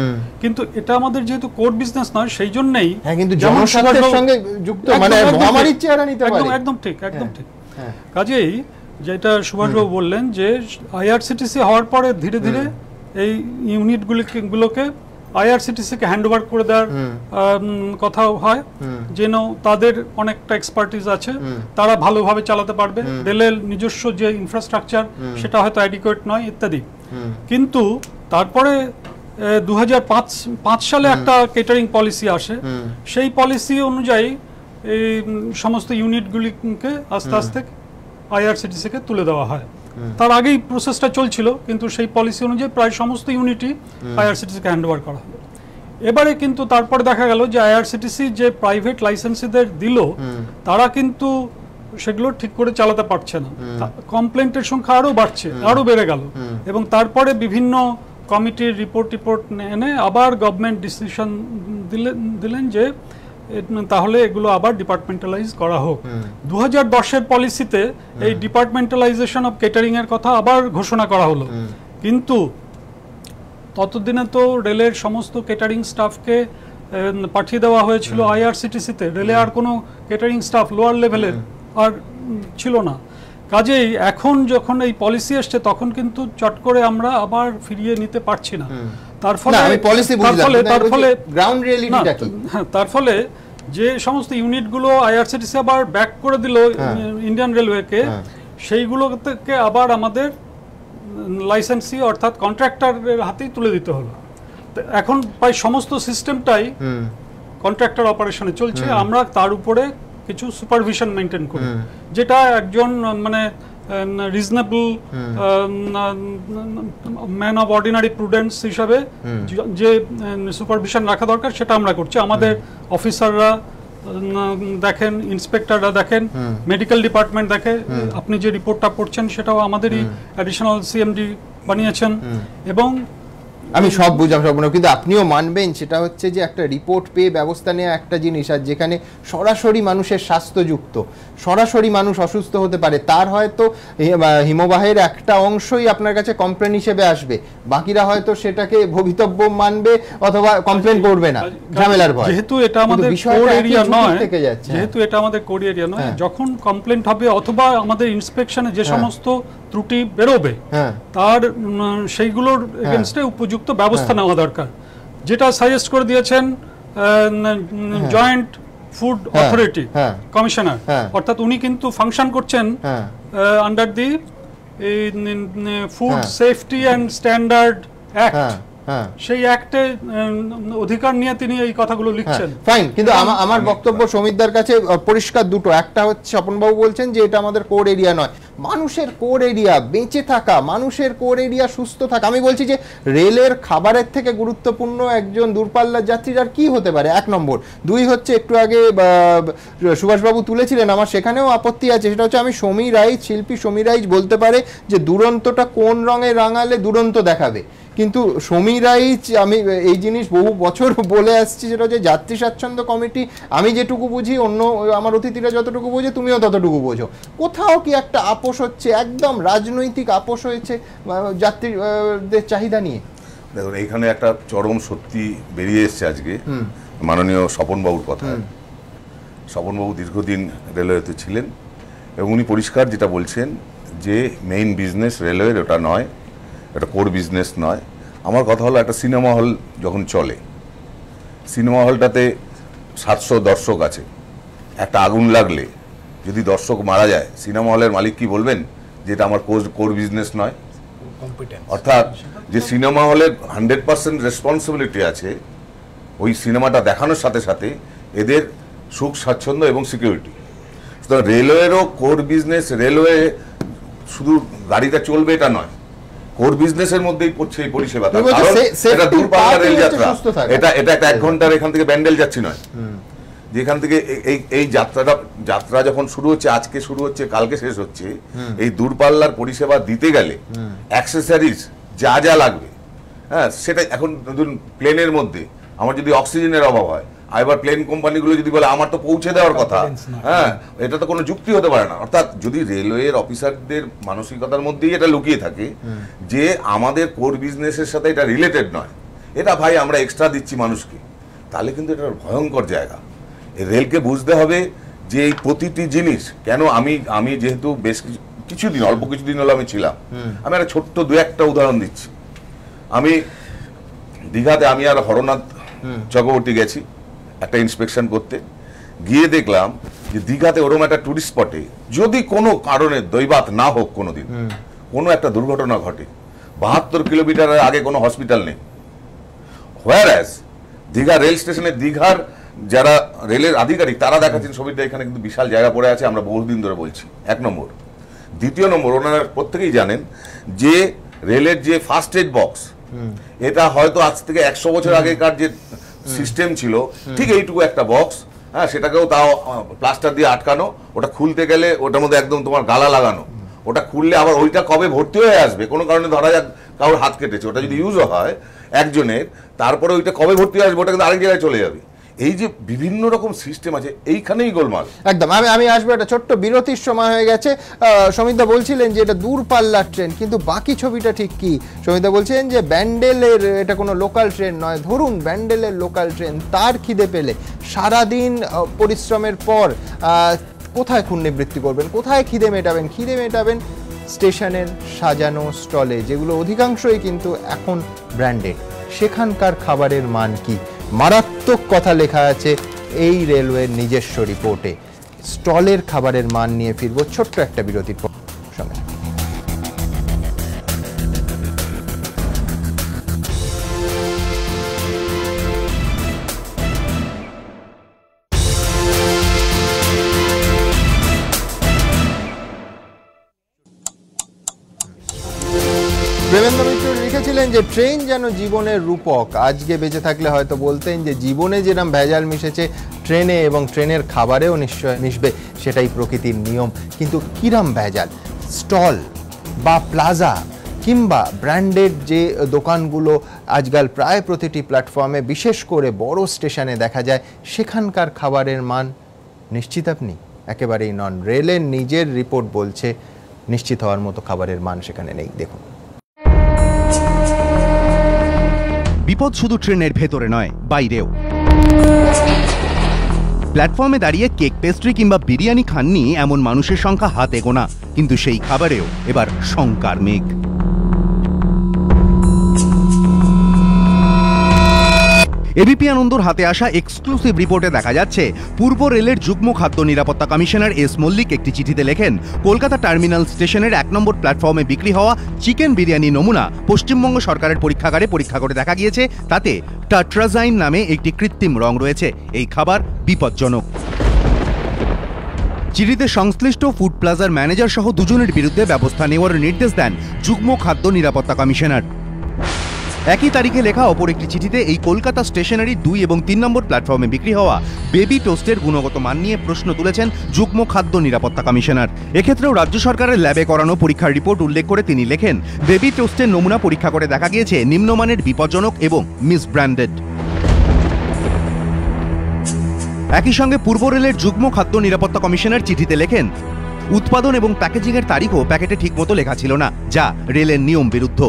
কিন্তু এটা আমাদের যেহেতু কোর বিজনেস নয়, সেই জন্যই কিন্তু জনস্বার্থের সঙ্গে যুক্ত, মানে মহামারীর চেহারা নিতে পারে। একদম ঠিক, একদম ঠিক। কাজেই যেটা সুভাষবাবু বললেন যে আইআরসিটিসি হওয়ার পরে ধীরে ধীরে এই ইউনিটগুলোকে আইআরসিটিসিকে হ্যান্ড ওভার করে দেওয়ার কথা হয়, যেন তাদের অনেকটা এক্সপার্টিস আছে, তারা ভালোভাবে চালাতে পারবে। রেলের নিজস্ব যে ইনফ্রাস্ট্রাকচার সেটা হয়তো অ্যাডিকুয়েট নয় ইত্যাদি। কিন্তু তারপরে 2005 সালে একটা কেটারিং পলিসি আসে। সেই পলিসি অনুযায়ী এই সমস্ত ইউনিটগুলিকে আস্তে আস্তে আইআরসিটিসিকে তুলে দেওয়া হয়। তার আগেই প্রসেসটা চলছিল, কিন্তু সেই পলিসি অনুযায়ী প্রায় সমস্ত ইউনিটই আইআরসিটিসিকে হ্যান্ড ওভার করা হলো। এবারে কিন্তু তারপরে দেখা গেল যে আইআরসিটিসি যে প্রাইভেট লাইসেন্সিদের দিল, তারা কিন্তু সেগুলো ঠিক করে চালাতে পারছে না। কমপ্লেন্টের সংখ্যা আরও বাড়ছে, আরও বেড়ে গেল। এবং তারপরে বিভিন্ন কমিটির রিপোর্ট এনে আবার গভর্নমেন্ট ডিসিশন দিলেন যে তাহলে এগুলো আবার ডিপার্টমেন্টালাইজ করা হোক। 2010-এর পলিসিতে এই ডিপার্টমেন্টালাইজেশন অফ কেটারিং এর কথা আবার ঘোষণা করা হলো। কিন্তু ততদিনে তো রেলের সমস্ত কেটারিং স্টাফকে পাঠিয়ে দেওয়া হয়েছিল আইআরসিটিসিতে। রেলে আর কোনো কেটারিং স্টাফ লোয়ার লেভেলের আর ছিল না। কাজেই এখন যখন এই পলিসি আসছে, তখন কিন্তু চট করে আমরা আবার ফিরিয়ে নিতে পারছি না। তার ফলে যে সমস্ত ইউনিটগুলো আইআরসিটিসি আবার ব্যাক করে দিল ইন্ডিয়ান রেলওয়েকে, সেইগুলোকে আবার আমাদের লাইসেন্সি অর্থাৎ কন্ট্রাক্টরের হাতেই তুলে দিতে হলো। এখন প্রায় সমস্ত সিস্টেমটাই কন্ট্রাক্টর অপারেশনে চলছে। আমরা তার উপরে কিছু সুপারভিশন মেনটেন করি, যেটা একজন মানে reasonable man of ordinary prudence হিসাবে যে সুপারভিশন রাখা দরকার সেটা আমরা করছি। আমাদের অফিসাররা দেখেন, ইন্সপেক্টররা দেখেন, মেডিকেল ডিপার্টমেন্ট দেখে। আপনি যে রিপোর্টটা পড়ছেন সেটাও আমাদেরই অ্যাডিশনাল সিএমডি বানিয়েছেন। এবং আমি সব বুঝলাম, সব কিন্তু আপনিও মানবেন সেটা হচ্ছে যে একটা রিপোর্ট পেয়ে ব্যবস্থা নেওয়া একটা জিনিস, আর যেখানে সরাসরি মানুষের স্বাস্থ্যযুক্ত, সরাসরি মানুষ অসুস্থ হতে পারে, তার হয়তো হিমবাহের একটা অংশই আপনার কাছে কমপ্লেন হিসেবে আসবে, বাকিরা হয়তো সেটাকে ভবিতব্য মানবে অথবা কমপ্লেন করবে না ঝামেলার ভয়। যেহেতু এটা আমাদের কোর এরিয়া নয়, যেহেতু এটা আমাদের কোর এরিয়া নয়, যখন কমপ্লেন্ট হবে অথবা আমাদের ইন্সপেকশনে যে সমস্ত ত্রুটি বেরোবে তার সেইগুলোর এগেইনস্টে উপযুক্ত ব্যবস্থা নেওয়া দরকার। যেটা সাজেস্ট করে দিয়েছেন জয়েন্ট ফুড অথরিটি কমিশনার, অর্থাৎ উনি কিন্তু ফাংশন করছেন under the food safety and standard act. সেই অ্যাক্টে অধিকার নিয়ে তিনি এই কথাগুলো লিখছেন। ফাইন, কিন্তু আমার বক্তব্য সমিতদার কাছে পরিষ্কার দুটো। একটা হচ্ছে স্বপনবাবু বলছেন যে এটা আমাদের কোর এরিয়া নয়, মানুষের কোর এরিয়া বেঁচে থাকা, মানুষের কোর এরিয়া সুস্থ থাকা। আমি বলছি যে রেলের খাবারের থেকে গুরুত্বপূর্ণ একজন দূরপাল্লার যাত্রীর আর কি হতে পারে, 1 নম্বর। 2 হচ্ছে, একটু আগে সুভাষবাবু তুলেছিলেন, আমার সেখানেও আপত্তি আছে, সেটা হচ্ছে আমি সমীর রাইজ, শিল্পী সমীর রাইজ বলতে পারে যে দুরন্তটা কোন রঙে রাঙালে দুরন্ত দেখাবে, কিন্তু সমীর রাইজ আমি এই জিনিস বহু বছর বলে আসছি, সেটা হচ্ছে যাত্রী স্বাচ্ছন্দ্য কমিটি আমি যেটুকু বুঝি, অন্য আমার অতিথিরা যতটুকু বোঝে তুমিও ততটুকু বোঝো, কোথাও কি একটা আপোষ হচ্ছে, একদম রাজনৈতিক আপোষ হয়েছে যাত্রীদের চাহিদা নিয়ে। দেখুন, এইখানে একটা চরম সত্যি বেরিয়ে এসছে আজকে মাননীয় স্বপনবাবুর কথা। স্বপনবাবু দীর্ঘদিন রেলওয়েতে ছিলেন এবং উনি পরিষ্কার যেটা বলছেন যে মেইন বিজনেস রেলওয়ের ওটা নয়, এটা কোর বিজনেস নয়। আমার কথা হলো, একটা সিনেমা হল যখন চলে, সিনেমা হলটাতে 700 দর্শক আছে, একটা আগুন লাগলে যদি দর্শক মারা যায়, সিনেমা হলের মালিক কি বলবেন যে এটা আমার কোর বিজনেস নয়? অর্থাৎ যে সিনেমা হলের 100% রেসপন্সিবিলিটি আছে ওই সিনেমাটা দেখানোর সাথে সাথে এদের সুখ স্বাচ্ছন্দ্য এবং সিকিউরিটি। সুতরাং রেলওয়েরও কোর বিজনেস, রেলওয়ে শুধু গাড়িটা চলবে এটা নয়, কোর বিজনেসের মধ্যেই পড়ছে এই পরিষেবা। এটা দূরপাল্লার রেল যাত্রা, এটা একটা 1 ঘন্টার এখান থেকে ব্যান্ডেল যাচ্ছি নয়, যেখান থেকে এই যাত্রা যখন শুরু হচ্ছে, আজকে শুরু হচ্ছে, কালকে শেষ হচ্ছে, এই দূরপাল্লার পরিষেবা দিতে গেলে অ্যাক্সেসরিজ যা যা লাগবে, হ্যাঁ, সেটা এখন ধরুন প্লেনের মধ্যে আমার যদি অক্সিজেনের অভাব হয়, এবার প্লেন কোম্পানিগুলো যদি বলে আমার তো পৌঁছে দেওয়ার কথা, হ্যাঁ, এটা তো কোনো যুক্তি হতে পারে না। অর্থাৎ যদি রেলওয়ের অফিসারদের মানসিকতার মধ্যেই এটা লুকিয়ে থাকে যে আমাদের কোর বিজনেসের সাথে এটা রিলেটেড নয়, এটা ভাই আমরা এক্সট্রা দিচ্ছি মানুষকে, তাহলে কিন্তু এটা ভয়ঙ্কর জায়গা। রেলকে বুঝতে হবে যে এই প্রতিটি জিনিস কেন, আমি যেহেতু বেশ কিছুদিন, অল্প কিছুদিন হলো আমি ছিলাম, আমি একটা ছোট্ট দু একটা উদাহরণ দিচ্ছি। আমি দীঘাতে আমি আর হরনাথ চক্রবর্তী গেছি একটা ইন্সপেকশন করতে, গিয়ে দেখলাম যে দীঘাতে ওরকম একটা টুরিস্ট স্পটে যদি কোনো কারণে দৈবাত না হোক কোনোদিন কোনো একটা দুর্ঘটনা ঘটে, 72 কিলোমিটারের আগে কোনো হসপিটাল নেই। হোয়ারএজ দীঘা রেল স্টেশনে দীঘার যারা রেলের আধিকারিক তারা দেখাচ্ছেন ছবিটা, এখানে কিন্তু বিশাল জায়গা পড়ে আছে, আমরা বহুদিন ধরে বলছি। 1 নম্বর। দ্বিতীয় নম্বর, ওনারা প্রত্যেকেই জানেন যে রেলের যে ফার্স্ট এড বক্স, এটা হয়তো আজ থেকে 100 বছর আগেকার যে সিস্টেম ছিল, ঠিক এইটুকু একটা বক্স, হ্যাঁ, সেটাকেও তাও প্লাস্টার দিয়ে আটকানো, ওটা খুলতে গেলে ওটার মধ্যে একদম তোমার গালা লাগানো, ওটা খুললে আবার ওইটা কবে ভর্তি হয়ে আসবে, কোনো কারণে ধরা যাক কারোর হাত কেটেছে, ওটা যদি ইউজও হয় একজনের, তারপরে ওইটা কবে ভর্তি হয়ে আসবে ওটা কিন্তু আরেক জায়গায় চলে যাবে। এই যে বিভিন্ন রকম সিস্টেম আছে, এইখানেই গোলমাল। একদম। আমি আসবো, একটা ছোট্ট বিরতির সময় হয়ে গেছে। সমিতদা বলছিলেন যে এটা দূরপাল্লার ট্রেন, কিন্তু বাকি ছবিটা ঠিক কি? সমিতদা বলছেন যে ব্যান্ডেলের এটা কোনো লোকাল ট্রেন নয়। ধরুন ব্যান্ডেলের লোকাল ট্রেন, তার খিদে পেলে সারাদিন পরিশ্রমের পর কোথায় খুন নিবৃত্তি করবেন, কোথায় খিদে মেটাবেন? খিদে মেটাবেন স্টেশনের সাজানো স্টলে, যেগুলো অধিকাংশই কিন্তু এখন ব্র্যান্ডেড। সেখানকার খাবারের মান কি? মারাত্মক কথা লেখা আছে এই রেলওয়ের নিজস্ব রিপোর্টে। স্টলের খাবারের মান নিয়ে ফিরবো ছোট্ট একটা বিরতির পর। সঙ্গে প্রেমেন্দ্র মিত্র লিখেছিলেন যে ট্রেন যেন জীবনের রূপক। আজকে বেঁচে থাকলে হয়তো বলতেন যে জীবনে যেরকম ভেজাল মিশেছে ট্রেনে এবং ট্রেনের খাবারেও নিশ্চয় মিশবে, সেটাই প্রকৃতির নিয়ম। কিন্তু কিরম ভেজাল? স্টল বা প্লাজা কিংবা ব্র্যান্ডেড যে দোকানগুলো আজকাল প্রায় প্রতিটি প্ল্যাটফর্মে, বিশেষ করে বড় স্টেশনে দেখা যায়, সেখানকার খাবারের মান নিশ্চিত আপনি? একেবারেই নন। রেলের নিজের রিপোর্ট বলছে নিশ্চিত হওয়ার মতো খাবারের মান সেখানে নেই। দেখুন, বিপদ শুধু ট্রেনের ভেতরে নয়, বাইরেও। প্ল্যাটফর্মে দাঁড়িয়ে কেক, পেস্ট্রি কিংবা বিরিয়ানি খাননি এমন মানুষের সংখ্যা হাতে গোনা, কিন্তু সেই খাবারেও এবার শঙ্কার মেঘ। এবিপি আনন্দর হাতে আসা এক্সক্লুসিভ রিপোর্টে দেখা যাচ্ছে পূর্ব রেলের যুগ্ম খাদ্য নিরাপত্তা কমিশনার এস মল্লিক একটি চিঠিতে লেখেন, কলকাতা টার্মিনাল স্টেশনের 1 নম্বর প্ল্যাটফর্মে বিক্রি হওয়া চিকেন বিরিয়ানি নমুনা পশ্চিমবঙ্গ সরকারের পরীক্ষাগারে পরীক্ষা করে দেখা গিয়েছে, তাতে টাট্রাজাইন নামে একটি কৃত্রিম রং রয়েছে। এই খাবার বিপজ্জনক। চিঠিতে সংশ্লিষ্ট ফুড প্লাজার ম্যানেজার সহ 2 জনের বিরুদ্ধে ব্যবস্থা নেওয়ার নির্দেশ দেন যুগ্ম খাদ্য নিরাপত্তা কমিশনার। একই তারিখে লেখা অপর একটি চিঠিতে এই কলকাতা স্টেশনারি 2 এবং 3 নম্বর প্ল্যাটফর্মে বিক্রি হওয়া বেবি টোস্টের গুণগত মান নিয়ে প্রশ্ন তুলেছেন যুগ্ম খাদ্য নিরাপত্তা কমিশনার। এক্ষেত্রেও রাজ্য সরকারের ল্যাবে করানো পরীক্ষার রিপোর্ট উল্লেখ করে তিনি লেখেন, বেবি টোস্টের নমুনা পরীক্ষা করে দেখা গিয়েছে নিম্নমানের, বিপজ্জনক এবং মিসব্র্যান্ডেড। একই সঙ্গে পূর্ব রেলের যুগ্ম খাদ্য নিরাপত্তা কমিশনার চিঠিতে লেখেন, উৎপাদন এবং প্যাকেজিংয়ের তারিখও প্যাকেটে ঠিকমতো লেখা ছিল না, যা রেলের নিয়ম বিরুদ্ধ।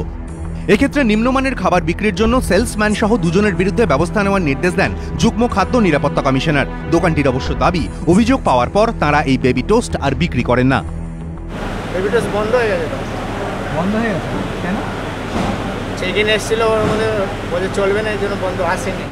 এক্ষেত্রে নিম্নমানের খাবার বিক্রির জন্য সেলসম্যান সহ 2 জনের বিরুদ্ধে ব্যবস্থা নেওয়ার নির্দেশ দেন যুগ্ম খাদ্য নিরাপত্তা কমিশনার। দোকানটির অবশ্য দাবি, অভিযোগ পাওয়ার পর তারা এই বেবি টোস্ট আর বিক্রি করেন না। বেবি টোস্ট বন্ধ হয়ে গেছে। বন্ধ হয়ে গেছে কেন? চেক-ইন এসেছিল, ওর মধ্যে বলে চলবে না, এই জন্য বন্ধ, আসেনি।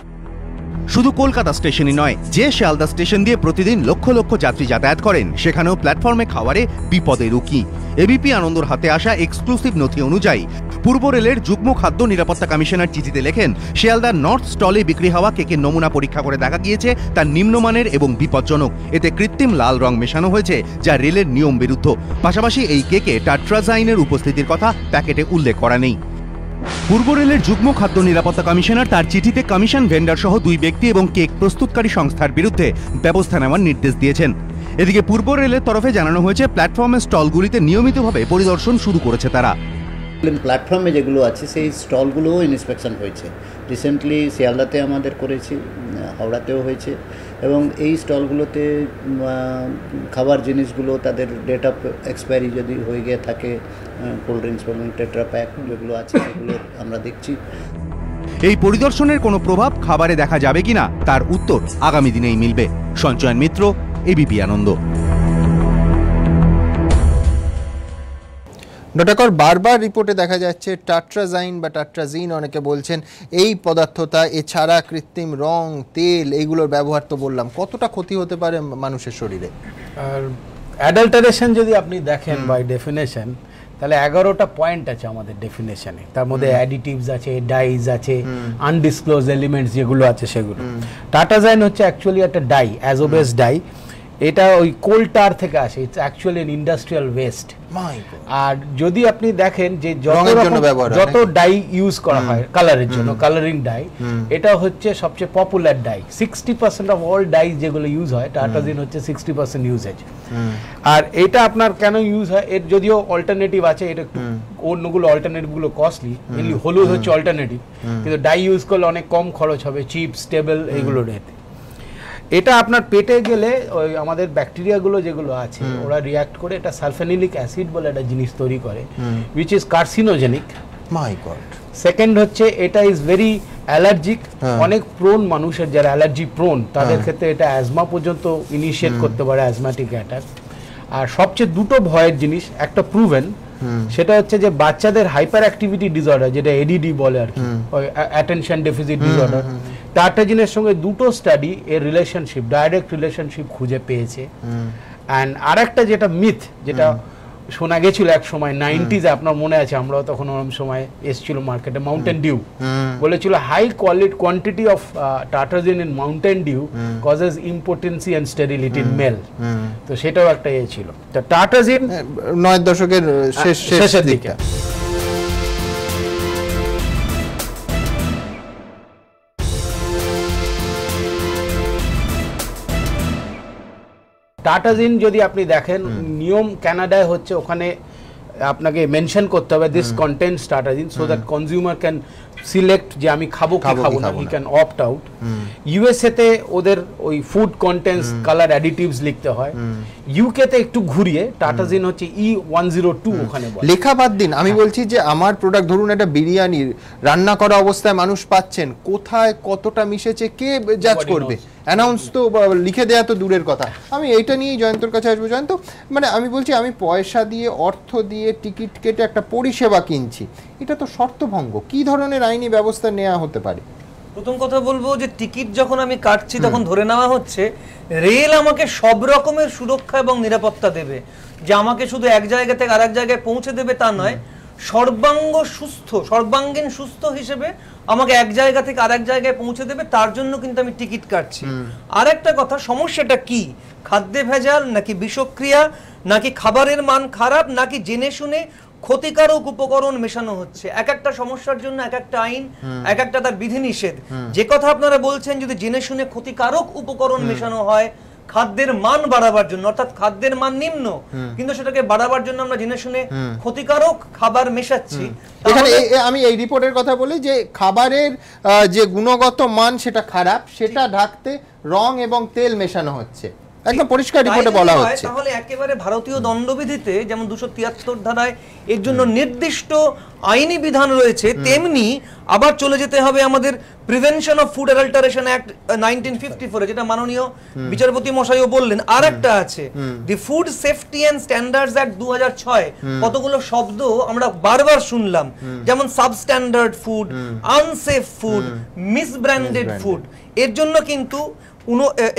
শুধু কলকাতা স্টেশনই নয়, যে শিয়ালদা স্টেশন দিয়ে প্রতিদিন লক্ষ লক্ষ যাত্রী যাতায়াত করেন, সেখানেও প্ল্যাটফর্মে খাবারে বিপদের উকি। এবিপি আনন্দর হাতে আসা এক্সক্লুসিভ নথি অনুযায়ী পূর্ব রেলের যুগ্ম খাদ্য নিরাপত্তা কমিশনার চিঠিতে লেখেন, শিয়ালদার নর্থ স্টলে বিক্রি হওয়া কেকের নমুনা পরীক্ষা করে দেখা গিয়েছে তা নিম্নমানের এবং বিপজ্জনক। এতে কৃত্রিম লাল রং মেশানো হয়েছে, যা রেলের নিয়ম বিরুদ্ধ। পাশাপাশি এই কেকে টাট্রাজাইনের উপস্থিতির কথা প্যাকেটে উল্লেখ করা নেই। পূর্ব রেলের যুগ্ম খাদ্য নিরাপত্তা কমিশনার তার চিঠিতে কমিশন ভেন্ডার সহ 2 ব্যক্তি এবং কেক প্রস্তুতকারী সংস্থার বিরুদ্ধে ব্যবস্থা নেওয়ার নির্দেশ দিয়েছেন। এদিকে পূর্ব রেলের তরফে জানানো হয়েছে প্ল্যাটফর্মের স্টলগুলিতে নিয়মিতভাবে পরিদর্শন শুরু করেছে তারা। প্ল্যাটফর্মে যেগুলো আছে সেই স্টলগুলোও ইন্সপেকশন হয়েছে। রিসেন্টলি শিয়ালদাতে আমাদের করেছি, হাওড়াতেও হয়েছে, এবং এই স্টলগুলোতে খাবার জিনিসগুলো তাদের ডেট অফ এক্সপায়ারি যদি হয়ে গিয়ে থাকে, কোল্ড ড্রিঙ্কস এবং টেট্রা প্যাক যেগুলো আছে সেগুলো আমরা দেখছি। এই পরিদর্শনের কোনো প্রভাব খাবারে দেখা যাবে কিনা তার উত্তর আগামী দিনেই মিলবে। সঞ্চয়ন মিত্র, এবিপি আনন্দ। ডটাকর, বারবার রিপোর্টে দেখা যাচ্ছে টাট্রাজাইন বা টাট্রাজিন অনেকে বলছেন এই পদার্থটা, এছাড়া কৃত্রিম রং, তেল, এইগুলোর ব্যবহার তো বললাম, কতটা ক্ষতি হতে পারে মানুষের শরীরে? আর অ্যাডাল্টারেশন যদি আপনি দেখেন বাই ডেফিনেশন, তাহলে 11টা পয়েন্ট আছে আমাদের ডেফিনেশনে। তার মধ্যে অ্যাডিটিভস আছে, ডাইজ আছে, আনডিসক্লোজ এলিমেন্টস যেগুলো আছে সেগুলো। টাটাজাইন হচ্ছে অ্যাকচুয়ালি একটা ডাই, অ্যাজোবেস ডাই। এটা ওই কোল টার থেকে আসে, it's actually an industrial waste. আর যদি আপনি দেখেন যে যত ডাই ইউজ করা হয় কালারের জন্য, কালারিং ডাই, এটা হচ্ছে সবচেয়ে popular die. 60% of all die যেগুলো ইউজ হয়, টাটাজিন হচ্ছে 60% ইউজেজ। আর এটা আপনার কেন ইউজ হয়, এর যদিও অল্টারনেটিভ আছে, এটা অন্যগুলো অল্টারনেটিভগুলো কস্টলি, মেনলি হলুদ হচ্ছে অল্টারনেটিভ, কিন্তু ডাই ইউজ করলে অনেক কম খরচ হবে, চিপ, স্টেবল এইগুলো রেতে। এটা আপনার পেটে গেলে ওই আমাদের ব্যাকটেরিয়াগুলো যেগুলো আছে ওরা রিঅ্যাক্ট করে এটা সালফেনিলিক অ্যাসিড বলে একটা জিনিস তৈরি করে, which is carcinogenic. My god. Second হচ্ছে এটা ইজ ভেরি অ্যালার্জিক। অনেক প্রোন মানুষের যারা অ্যালার্জি প্রোন তাদের ক্ষেত্রে এটা অ্যাজমা পর্যন্ত ইনিশিয়েট করতে পারে, অ্যাজমাটিক অ্যাটাক। আর সবচেয়ে দুটো ভয়ের জিনিস, একটা প্রুভেন, সেটা হচ্ছে যে বাচ্চাদের হাইপার অ্যাক্টিভিটি ডিসঅর্ডার, যেটা এডিডি বলে আর কি, অ্যাটেনশন ডেফিসিট ডিসঅর্ডার, টাটাজিনের সঙ্গে দুটো স্টাডি এর রিলেশনশিপ, ডাইরেক্ট রিলেশনশিপ খুঁজে পেয়েছে। অ্যান্ড আরেকটা যেটা মিথ, যেটা শোনা গেছিল এক সময় 90s, আপনার মনে আছে, আমরাও তখন ওরকম সময় এসেছিল মার্কেটে, মাউন্টেন ডিউ বলেছিল high quantity of tartrazine in Mountain Dew causes impotency and sterility in male. তো সেটাও একটা ইয়ে ছিল। তো টাটাজিন 90 দশকের শেষের দিকে। টাটাজিন যদি আপনি দেখেন, নিয়ম কানাডায় হচ্ছে ওখানে আপনাকে মেনশন করতে হবে this contents tartrazine, so that consumer can select যে আমি খাবো কি খাবো না, he can opt out. USA তে ওদের ওই ফুড কন্টেন্টস কালার অ্যাডিটিভস লিখতে হয়। ইউকে তে একটু ঘুরিয়ে টাটাজিন হচ্ছে E102 ওখানে বলে। লেখা বাদ দিন, আমি বলছি যে আমার প্রোডাক্ট, ধরুন একটা বিরিয়ানি রান্না করা অবস্থায় মানুষ পাচ্ছেন, কোথায় কতটা মিশেছে কে জাজ করবে? অ্যানাউন্স তো লিখে দেয়া তো দূরের কথা। আমি এইটা নিয়েই জয়ন্তর কাছে আসবো। জয়ন্ত, মানে আমি বলছি, আমি পয়সা দিয়ে, অর্থ দিয়ে টিকিট কেটে একটা পরিষেবা কিনছি, এটা তো শর্তভঙ্গ। কি ধরনের আইনি ব্যবস্থা নেওয়া হতে পারে? প্রথম কথা বলবো যে টিকিট যখন আমি কাটছি তখন ধরে নেওয়া হচ্ছে রেল আমাকে সব রকমের সুরক্ষা এবং নিরাপত্তা দেবে, যে আমাকে শুধু এক জায়গা থেকে আরেক জায়গায় পৌঁছে দেবে তা নয়, সর্বাঙ্গীন সুস্থ হিসেবে আমাকে এক জায়গা থেকে আরেক জায়গায় পৌঁছে দেবে, তার জন্য কিন্তু আমি টিকিট কাটছি। আর একটা কথা, সমস্যাটা কি? খাদ্যে ভেজাল, নাকি বিষক্রিয়া, নাকি খাবারের মান খারাপ, নাকি জেনে শুনে ক্ষতিকারক উপকরণ মেশানো হচ্ছে? এক একটা সমস্যার জন্য এক একটা আইন, এক একটা তার বিধিনিষেধ। যে কথা আপনারা বলছেন, যদি জেনে শুনে ক্ষতিকারক উপকরণ মেশানো হয় খাদ্যের মান বাড়াবার জন্য, অর্থাৎ খাদ্যের মান নিম্ন কিন্তু সেটাকে বাড়াবার জন্য আমরা জেনে শুনে ক্ষতিকারক খাবার মেশাচ্ছি। এখানে আমি এই রিপোর্টের কথা বলি যে খাবারের যে গুণগত মান সেটা খারাপ, সেটা ঢাকতে রং এবং তেল মেশানো হচ্ছে, একদম পরিষ্কার রিপোর্টে বলা হচ্ছে। তাহলে একেবারে ভারতীয় দণ্ডবিধিতে যেমন 273 ধারায় এর জন্য নির্দিষ্ট আইনি বিধান রয়েছে, তেমনি আবার চলে যেতে হবে আমাদের prevention of food adulteration act 1954, যেটা মাননীয় বিচারপতি মশাইও বললেন। আর একটা আছে the food safety and standards act 2006। কতগুলো শব্দ আমরা বারবার শুনলাম, যেমন substandard food, unsafe food, misbranded food. এর জন্য কিন্তু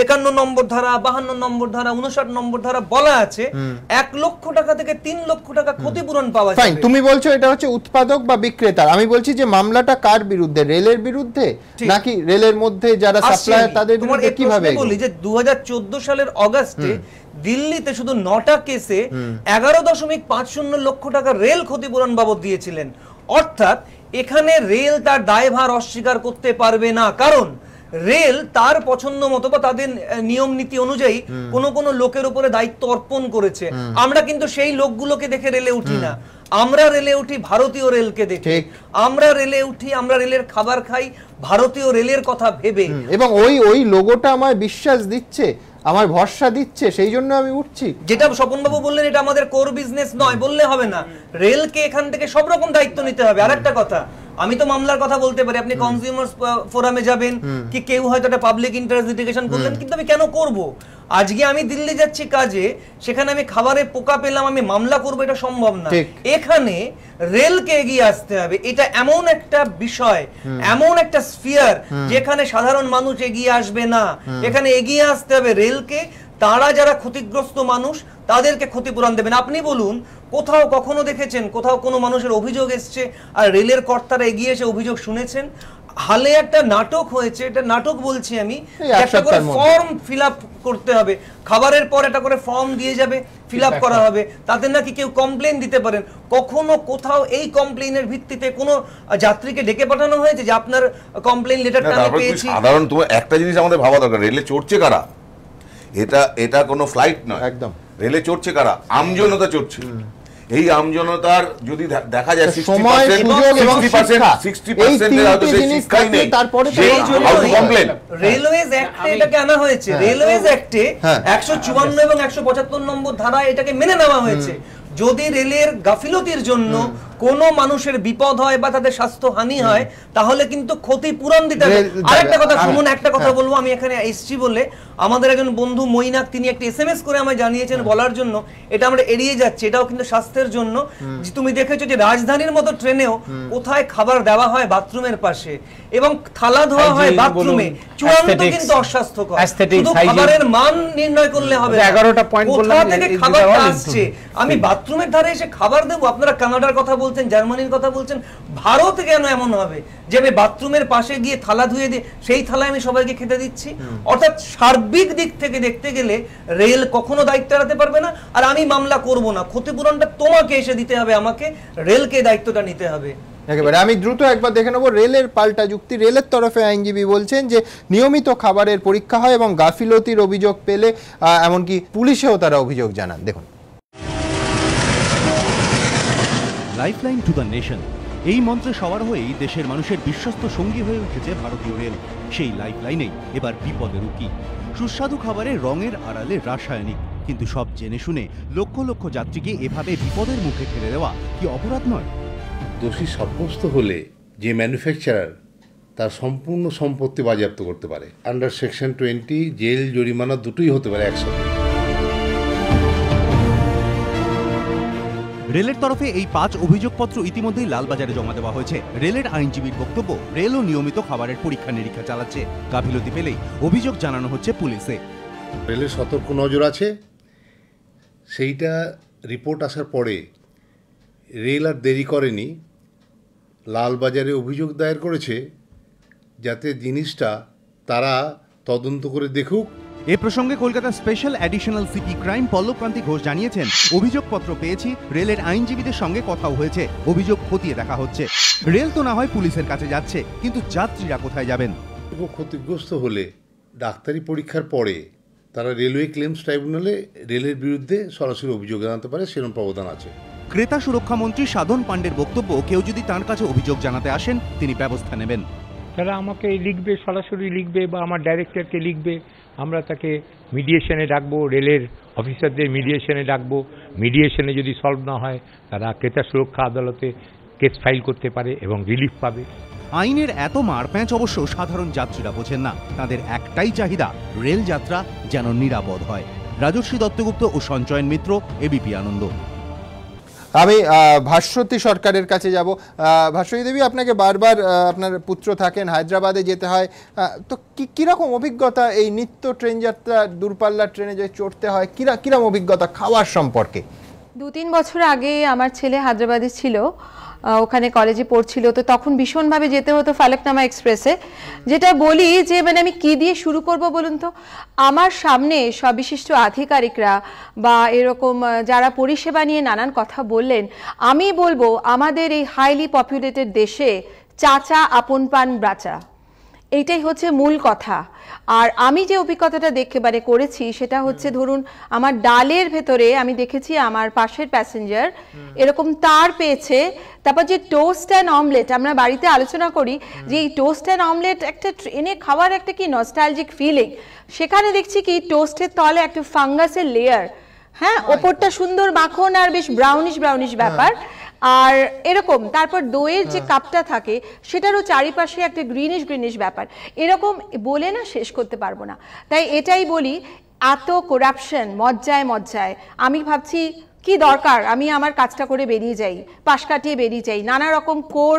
51 নম্বর ধারা, 52 নম্বর ধারা, 59 নম্বর ধারা বলা আছে 1 লক্ষ টাকা থেকে 3 লক্ষ টাকা ক্ষতিপূরণ পাওয়া যাবে। তুমি বলছো এটা হচ্ছে উৎপাদক বা বিক্রেতার, আমি বলছি যে মামলাটা কার বিরুদ্ধে? রেলের বিরুদ্ধে নাকি রেলের মধ্যে যারা সাপ্লায়ার তাদের বিরুদ্ধে? কিভাবে বলি যে 2014 সালের অগাস্টে দিল্লিতে শুধু 9টা কেসে 11.50 লক্ষ টাকা রেল ক্ষতিপূরণ বাবদ দিয়েছিলেন। অর্থাৎ এখানে রেল তার দায়ভার অস্বীকার করতে পারবে না, কারণ রেল তার পছন্দ মতো বা তাদের নিয়ম নীতি অনুযায়ী কোন কোন লোকের উপরে দায়িত্ব অর্পণ করেছে। আমরা কিন্তু সেই লোকগুলোকে দেখে রেলে উঠি না, আমরা রেলে উঠি ভারতীয় রেলকে দেখে, আমরা রেলে উঠি, আমরা রেলের খাবার খাই ভারতীয় রেলের কথা ভেবে, এবং ওই লোগোটা আমায় বিশ্বাস দিচ্ছে, আমার ভরসা দিচ্ছে, সেই জন্য আমি উঠছি। যেটা স্বপনবাবু বললেন এটা আমাদের কোর বিজনেস নয় বললে হবে না, রেলকে এখান থেকে সব রকম দায়িত্ব নিতে হবে। আরেকটা কথা, আমি তো মামলার কথা বলতে পারি, আপনি কনজিউমার্স ফোরামে যাবেন কি কেউ হয়তো একটা পাবলিক ইন্টারেস্ট লিটিগেশন করলেন, কিন্তু আমি কেন করব? আজকে আমি দিল্লি যাচ্ছি কাজে, সেখানে আমি খাবারে পোকা পেলাম, আমি মামলা করব, এটা সম্ভব না। এখানে রেলকে এগিয়ে আসতে হবে, এটা এমন একটা বিষয়, এমন একটা স্ফিয়ার যেখানে সাধারণ মানুষ এগিয়ে আসবে না, এখানে এগিয়ে আসতে হবে রেলকে। তারা যারা ক্ষতিগ্রস্ত মানুষ তাদেরকে ক্ষতিপূরণ দেবেন। আপনি বলুন কোথাও কখনো দেখেছেন কোথাও কোনো মানুষের অভিযোগ এসছে আর রেলের কর্তারা এগিয়ে এসে অভিযোগ শুনেছেন? হালে একটা নাটক হয়েছে, এটা নাটক বলছি আমি, একটা করে ফর্ম ফিল আপ করতে হবে, খাবারের পর একটা করে ফর্ম দিয়ে যাবে, ফিল আপ করা হবে, তাতে নাকি কেউ কমপ্লেন দিতে পারেন। কখনো কোথাও এই কমপ্লেনের ভিত্তিতে কোনো যাত্রীকে ডেকে পাঠানো হয়েছে যে আপনার কমপ্লেন লেটারটা আমি পেয়েছি? সাধারণ তোমার একটা জিনিস আমাদের ভাবা দরকার, রেলে চড়ছে কারা? এটা কোনো ফ্লাইট নয়, একদম রেলে চড়ছে কারা? আমজনতা চড়ছে। এই আমজনতার যদি দেখা যায় 60% তারপরে রেলওয়েজ অ্যাক্টে এটাকে আনা হয়েছে, রেলওয়েজ অ্যাক্টে 154 এবং 175 নম্বর ধারায় এটাকে মেনে নেওয়া হয়েছে। যদি রেলের গাফিলতির জন্য কোনো মানুষের বিপদ হয় বা তাদের স্বাস্থ্য হানি হয় তাহলে কিন্তু ক্ষতিপূরণ দিতে হবে। আরেকটা কথা শুনুন, একটা কথা বলবো, আমি এখানে এসছি বলে আমাদের একজন বন্ধু মইনাক তিনি একটা এসএমএস করে আমায় জানিয়েছেন বলার জন্য, এটা আমরা এড়িয়ে যাচ্ছি, এটাও কিন্তু স্বাস্থ্যের জন্য। যে তুমি দেখেছো যে রাজধানীর মতো ট্রেনেও কোথায় খাবার দেওয়া হয় বাথরুমের পাশে এবং থালা ধোয়া হয় বাথরুমে, চূড়ান্ত কিন্তু অস্বাস্থ্যকর। শুধু খাবারের মান নির্ণয় করলে হবে না, 11টা পয়েন্ট বললাম, কোথা থেকে খাবারটা আসছে। আমি বাথরুমের ধারে এসে খাবার দেবো? আপনারা কানাডার কথা বলছেন, জার্মানির কথা বলছেন, ভারত কেন এমন হবে যে আমি বাথরুমের পাশে গিয়ে থালা ধুয়ে দিয়ে সেই থালায় আমি সবাইকে খেতে দিচ্ছি? অর্থাৎ সার্বিক দিক থেকে দেখতে গেলে রেল কখনো দায়িত্ব এড়াতে পারবে না। আর আমি মামলা করব না, ক্ষতিপূরণটা তোমাকে এসে দিতে হবে, আমাকে রেলকে দায়িত্বটা নিতে হবে। একেবারে আমি দ্রুত একবার দেখে নেবো রেলের পাল্টা যুক্তি। রেলের তরফে আইনজীবী বলছেন যে নিয়মিত খাবারের পরীক্ষা হয় এবং গাফিলতির অভিযোগ পেলে এমনকি পুলিশেও তারা অভিযোগ জানান। দেখুন, লাইফলাইন টু দ্য নেশন, এই মন্ত্রে সবার হয়েই দেশের মানুষের বিশ্বস্ত সঙ্গী হয়ে উঠেছে ভারতীয় রেল। সেই লাইফলাইনেই এবার বিপদের উকি। সুস্বাদু খাবারে রঙের আড়ালে রাসায়নিক, কিন্তু সব জেনে শুনে লক্ষ লক্ষ যাত্রীকে এভাবে বিপদের মুখে ঠেলে দেওয়া কি অপরাধ নয়? দোষী সাব্যস্ত হলে যে ম্যানুফ্যাকচারার তার সম্পূর্ণ সম্পত্তি বাজেয়াপ্ত করতে পারে। আন্ডার সেকশন 20 জেল জরিমানা দুটোই হতে পারে একসাথে। রেলের তরফে এই 5 অভিযোগপত্র ইতিমধ্যেই লালবাজারে জমা দেওয়া হয়েছে। রেলের আইনজীবীর বক্তব্য, রেলও নিয়মিত খাবারের পরীক্ষা নিরীক্ষা চালাচ্ছে, গাফিলতি পেলেই অভিযোগ জানানো হচ্ছে পুলিশে। রেলের সতর্ক নজর আছে, সেইটা রিপোর্ট আসার পরে রেল আর দেরি করেনি, লালবাজারে অভিযোগ দায়ের করেছে যাতে জিনিসটা তারা তদন্ত করে দেখুক। এ প্রসঙ্গে Kolkata special additional CP crime Pallab Kranti Ghosh জানিয়েছেন, অভিযোগপত্র পেয়েছি, রেলের আইনজীবীদের সঙ্গে কথাও হয়েছে, অভিযোগ খতিয়ে দেখা হচ্ছে। রেল তো না হয় পুলিশের কাছে যাচ্ছে, কিন্তু যাত্রীরা কোথায় যাবেন? ক্ষতিগ্রস্ত হলে ডাক্তারি পরীক্ষার পরে তারা রেলওয়ে ক্লেমস ট্রাইব্যুনালে রেলের বিরুদ্ধে সরাসরি অভিযোগ জানাতে পারে, সেরকম প্রাবধান আছে। ক্রেতা সুরক্ষা মন্ত্রী সাধন পাণ্ডের বক্তব্য, কেউ যদি তার কাছে অভিযোগ জানাতে আসেন তিনি ব্যবস্থা নেবেন। তারা আমাকে লিখবে, সরাসরি লিখবে বা আমার ডাইরেক্টরকে লিখবে, আমরা তাকে মিডিয়েশনে ডাকবো, রেলের অফিসারদের মিডিয়েশনে ডাকবো। মিডিয়েশনে যদি সলভ না হয় তারা ক্রেতা সুরক্ষা আদালতে কেস ফাইল করতে পারে এবং রিলিফ পাবে। আইনের এত মারপ্যাঁচ অবশ্য সাধারণ যাত্রীরা বোঝেন না, তাদের একটাই চাহিদা রেল যাত্রা যেন নিরাপদ হয়। রাজর্ষি দত্তগুপ্ত ও সঞ্চয়ন মিত্র, এবিপি আনন্দ। আমি ভাস্বতী সরকারের কাছে যাব। ভাস্বতী দেবী, আপনাকে বারবার আপনার পুত্র থাকেন, হায়দ্রাবাদে যেতে হয়, তো কীরকম অভিজ্ঞতা এই নিত্য ট্রেন যাত্রা, দূরপাল্লার ট্রেনে যে চড়তে হয়, কিরকম অভিজ্ঞতা খাওয়ার সম্পর্কে? 2-3 বছর আগে আমার ছেলে হায়দ্রাবাদে ছিল, ওখানে কলেজে পড়ছিল, তো তখন ভীষণভাবে যেতে হতো ফালাকনামা এক্সপ্রেসে। যেটা বলি যে মানে আমি কী দিয়ে শুরু করব বলুন তো, আমার সামনে সব বিশিষ্ট আধিকারিকরা বা এরকম যারা পরিষেবা নিয়ে নানান কথা বললেন, আমি বলবো আমাদের এই হাইলি পপুলেটেড দেশে চাচা আপন পান বাঁচা, এইটাই হচ্ছে মূল কথা। আর আমি যে অভিজ্ঞতাটা করেছি সেটা হচ্ছে, ধরুন আমার ডালের ভেতরে আমি দেখেছি আমার পাশের প্যাসেঞ্জার এরকম তার পেয়েছে। তারপর যে টোস্ট অ্যান্ড অমলেট, আমরা বাড়িতে আলোচনা করি যে এই টোস্ট অ্যান্ড অমলেট একটা ট্রেনে খাওয়ার একটা কি নস্টালজিক ফিলিং, সেখানে দেখছি কি টোস্টের তলে একটা ফাঙ্গাসের লেয়ার, হ্যাঁ, ওপরটা সুন্দর মাখন আর বেশ ব্রাউনিশ ব্যাপার, আর এরকম তারপর দইয়ের যে কাপটা থাকে সেটারও চারিপাশে একটা গ্রিনিশ ব্যাপার, এরকম বলে না শেষ করতে পারবো না। তাই এটাই বলি, এত করাপশন মজ্জায় আমি ভাবছি কি দরকার আমি আমার কাজটা করে বেরিয়ে যাই, পাশ কাটিয়ে বেরিয়ে যাই, নানা রকম কোর,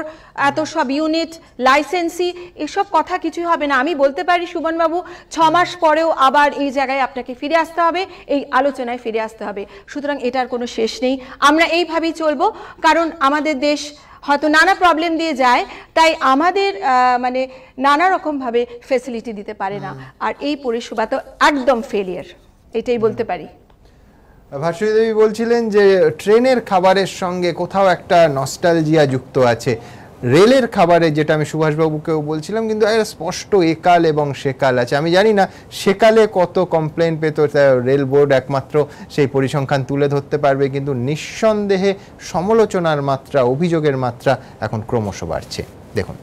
এত সব ইউনিট, লাইসেন্সি, এসব কথা কিছুই হবে না। আমি বলতে পারি সুমনবাবু 6 মাস পরেও আবার এই জায়গায় আপনাকে ফিরে আসতে হবে, এই আলোচনায় ফিরে আসতে হবে। সুতরাং এটার কোনো শেষ নেই, আমরা এইভাবেই চলবো, কারণ আমাদের দেশ হয়তো নানা প্রবলেম দিয়ে যায়, তাই আমাদের মানে নানা রকমভাবে ফেসিলিটি দিতে পারে না, আর এই পরিষেবা তো একদম ফেলিয়ার, এটাই বলতে পারি। ভাস্বতী দেবী বলছিলেন যে ট্রেনের খাবারের সঙ্গে কোথাও একটা নস্টালজিয়া যুক্ত আছে, রেলের খাবারে, যেটা আমি সুভাষবাবুকেও বলছিলাম, কিন্তু একটা স্পষ্ট একাল এবং সেকাল আছে। আমি জানি না সেকালে কত কমপ্লেন পেত, রেল বোর্ড একমাত্র সেই পরিসংখ্যান তুলে ধরতে পারবে, কিন্তু নিঃসন্দেহে সমালোচনার মাত্রা, অভিযোগের মাত্রা এখন ক্রমশ বাড়ছে। দেখুন,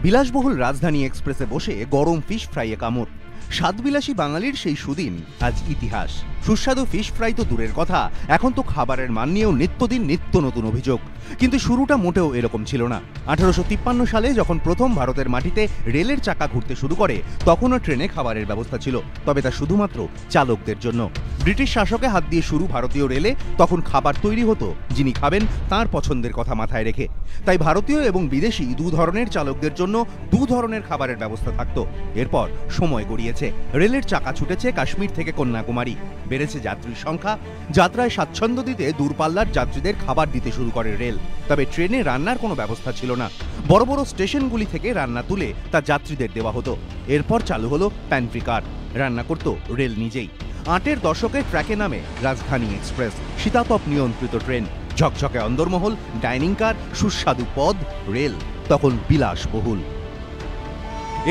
বিলাসবহুল রাজধানী এক্সপ্রেসে বসে গরম ফিশ ফ্রাইয়ে কামড়, স্বাদবিলাসী বাঙালির সেই সুদিন আজ ইতিহাস। সুস্বাদু ফিশ ফ্রাই তো দূরের কথা, এখন তো খাবারের মান নিয়েও নিত্যদিন নিত্য নতুন অভিযোগ। কিন্তু শুরুটা মোটেও এরকম ছিল না। 1853 সালে যখন প্রথম ভারতের মাটিতে রেলের চাকা ঘুরতে শুরু করে, তখনও ট্রেনে খাবারের ব্যবস্থা ছিল, তবে তা শুধুমাত্র চালকদের জন্য। ব্রিটিশ শাসকে হাত দিয়ে শুরু ভারতীয় রেলে তখন খাবার তৈরি হতো যিনি খাবেন তার পছন্দের কথা মাথায় রেখে। তাই ভারতীয় এবং বিদেশি দু ধরনের চালকদের জন্য দু ধরনের খাবারের ব্যবস্থা থাকতো। এরপর সময় গড়িয়েছে, রেলের চাকা ছুটেছে কাশ্মীর থেকে কন্যাকুমারী, বেড়েছে যাত্রীর সংখ্যা, যাত্রায় স্বাচ্ছন্দ্য দিতে দূরপাল্লার যাত্রীদের খাবার দিতে শুরু করে রেল। তবে ট্রেনে রান্নার কোনো ব্যবস্থা ছিল না, বড় বড় স্টেশনগুলি থেকে রান্না তুলে তা যাত্রীদের দেওয়া হতো। এরপর চালু হলো প্যান্ট্রি কার, রান্না করত রেল নিজেই। 8 দশকে ট্র্যাকে নামে রাজধানী এক্সপ্রেস, শীতাতপ নিয়ন্ত্রিত ট্রেন, ঝকঝকে অন্দরমহল, ডাইনিং কার, সুস্বাদু পদ, রেল তখন বিলাসবহুল।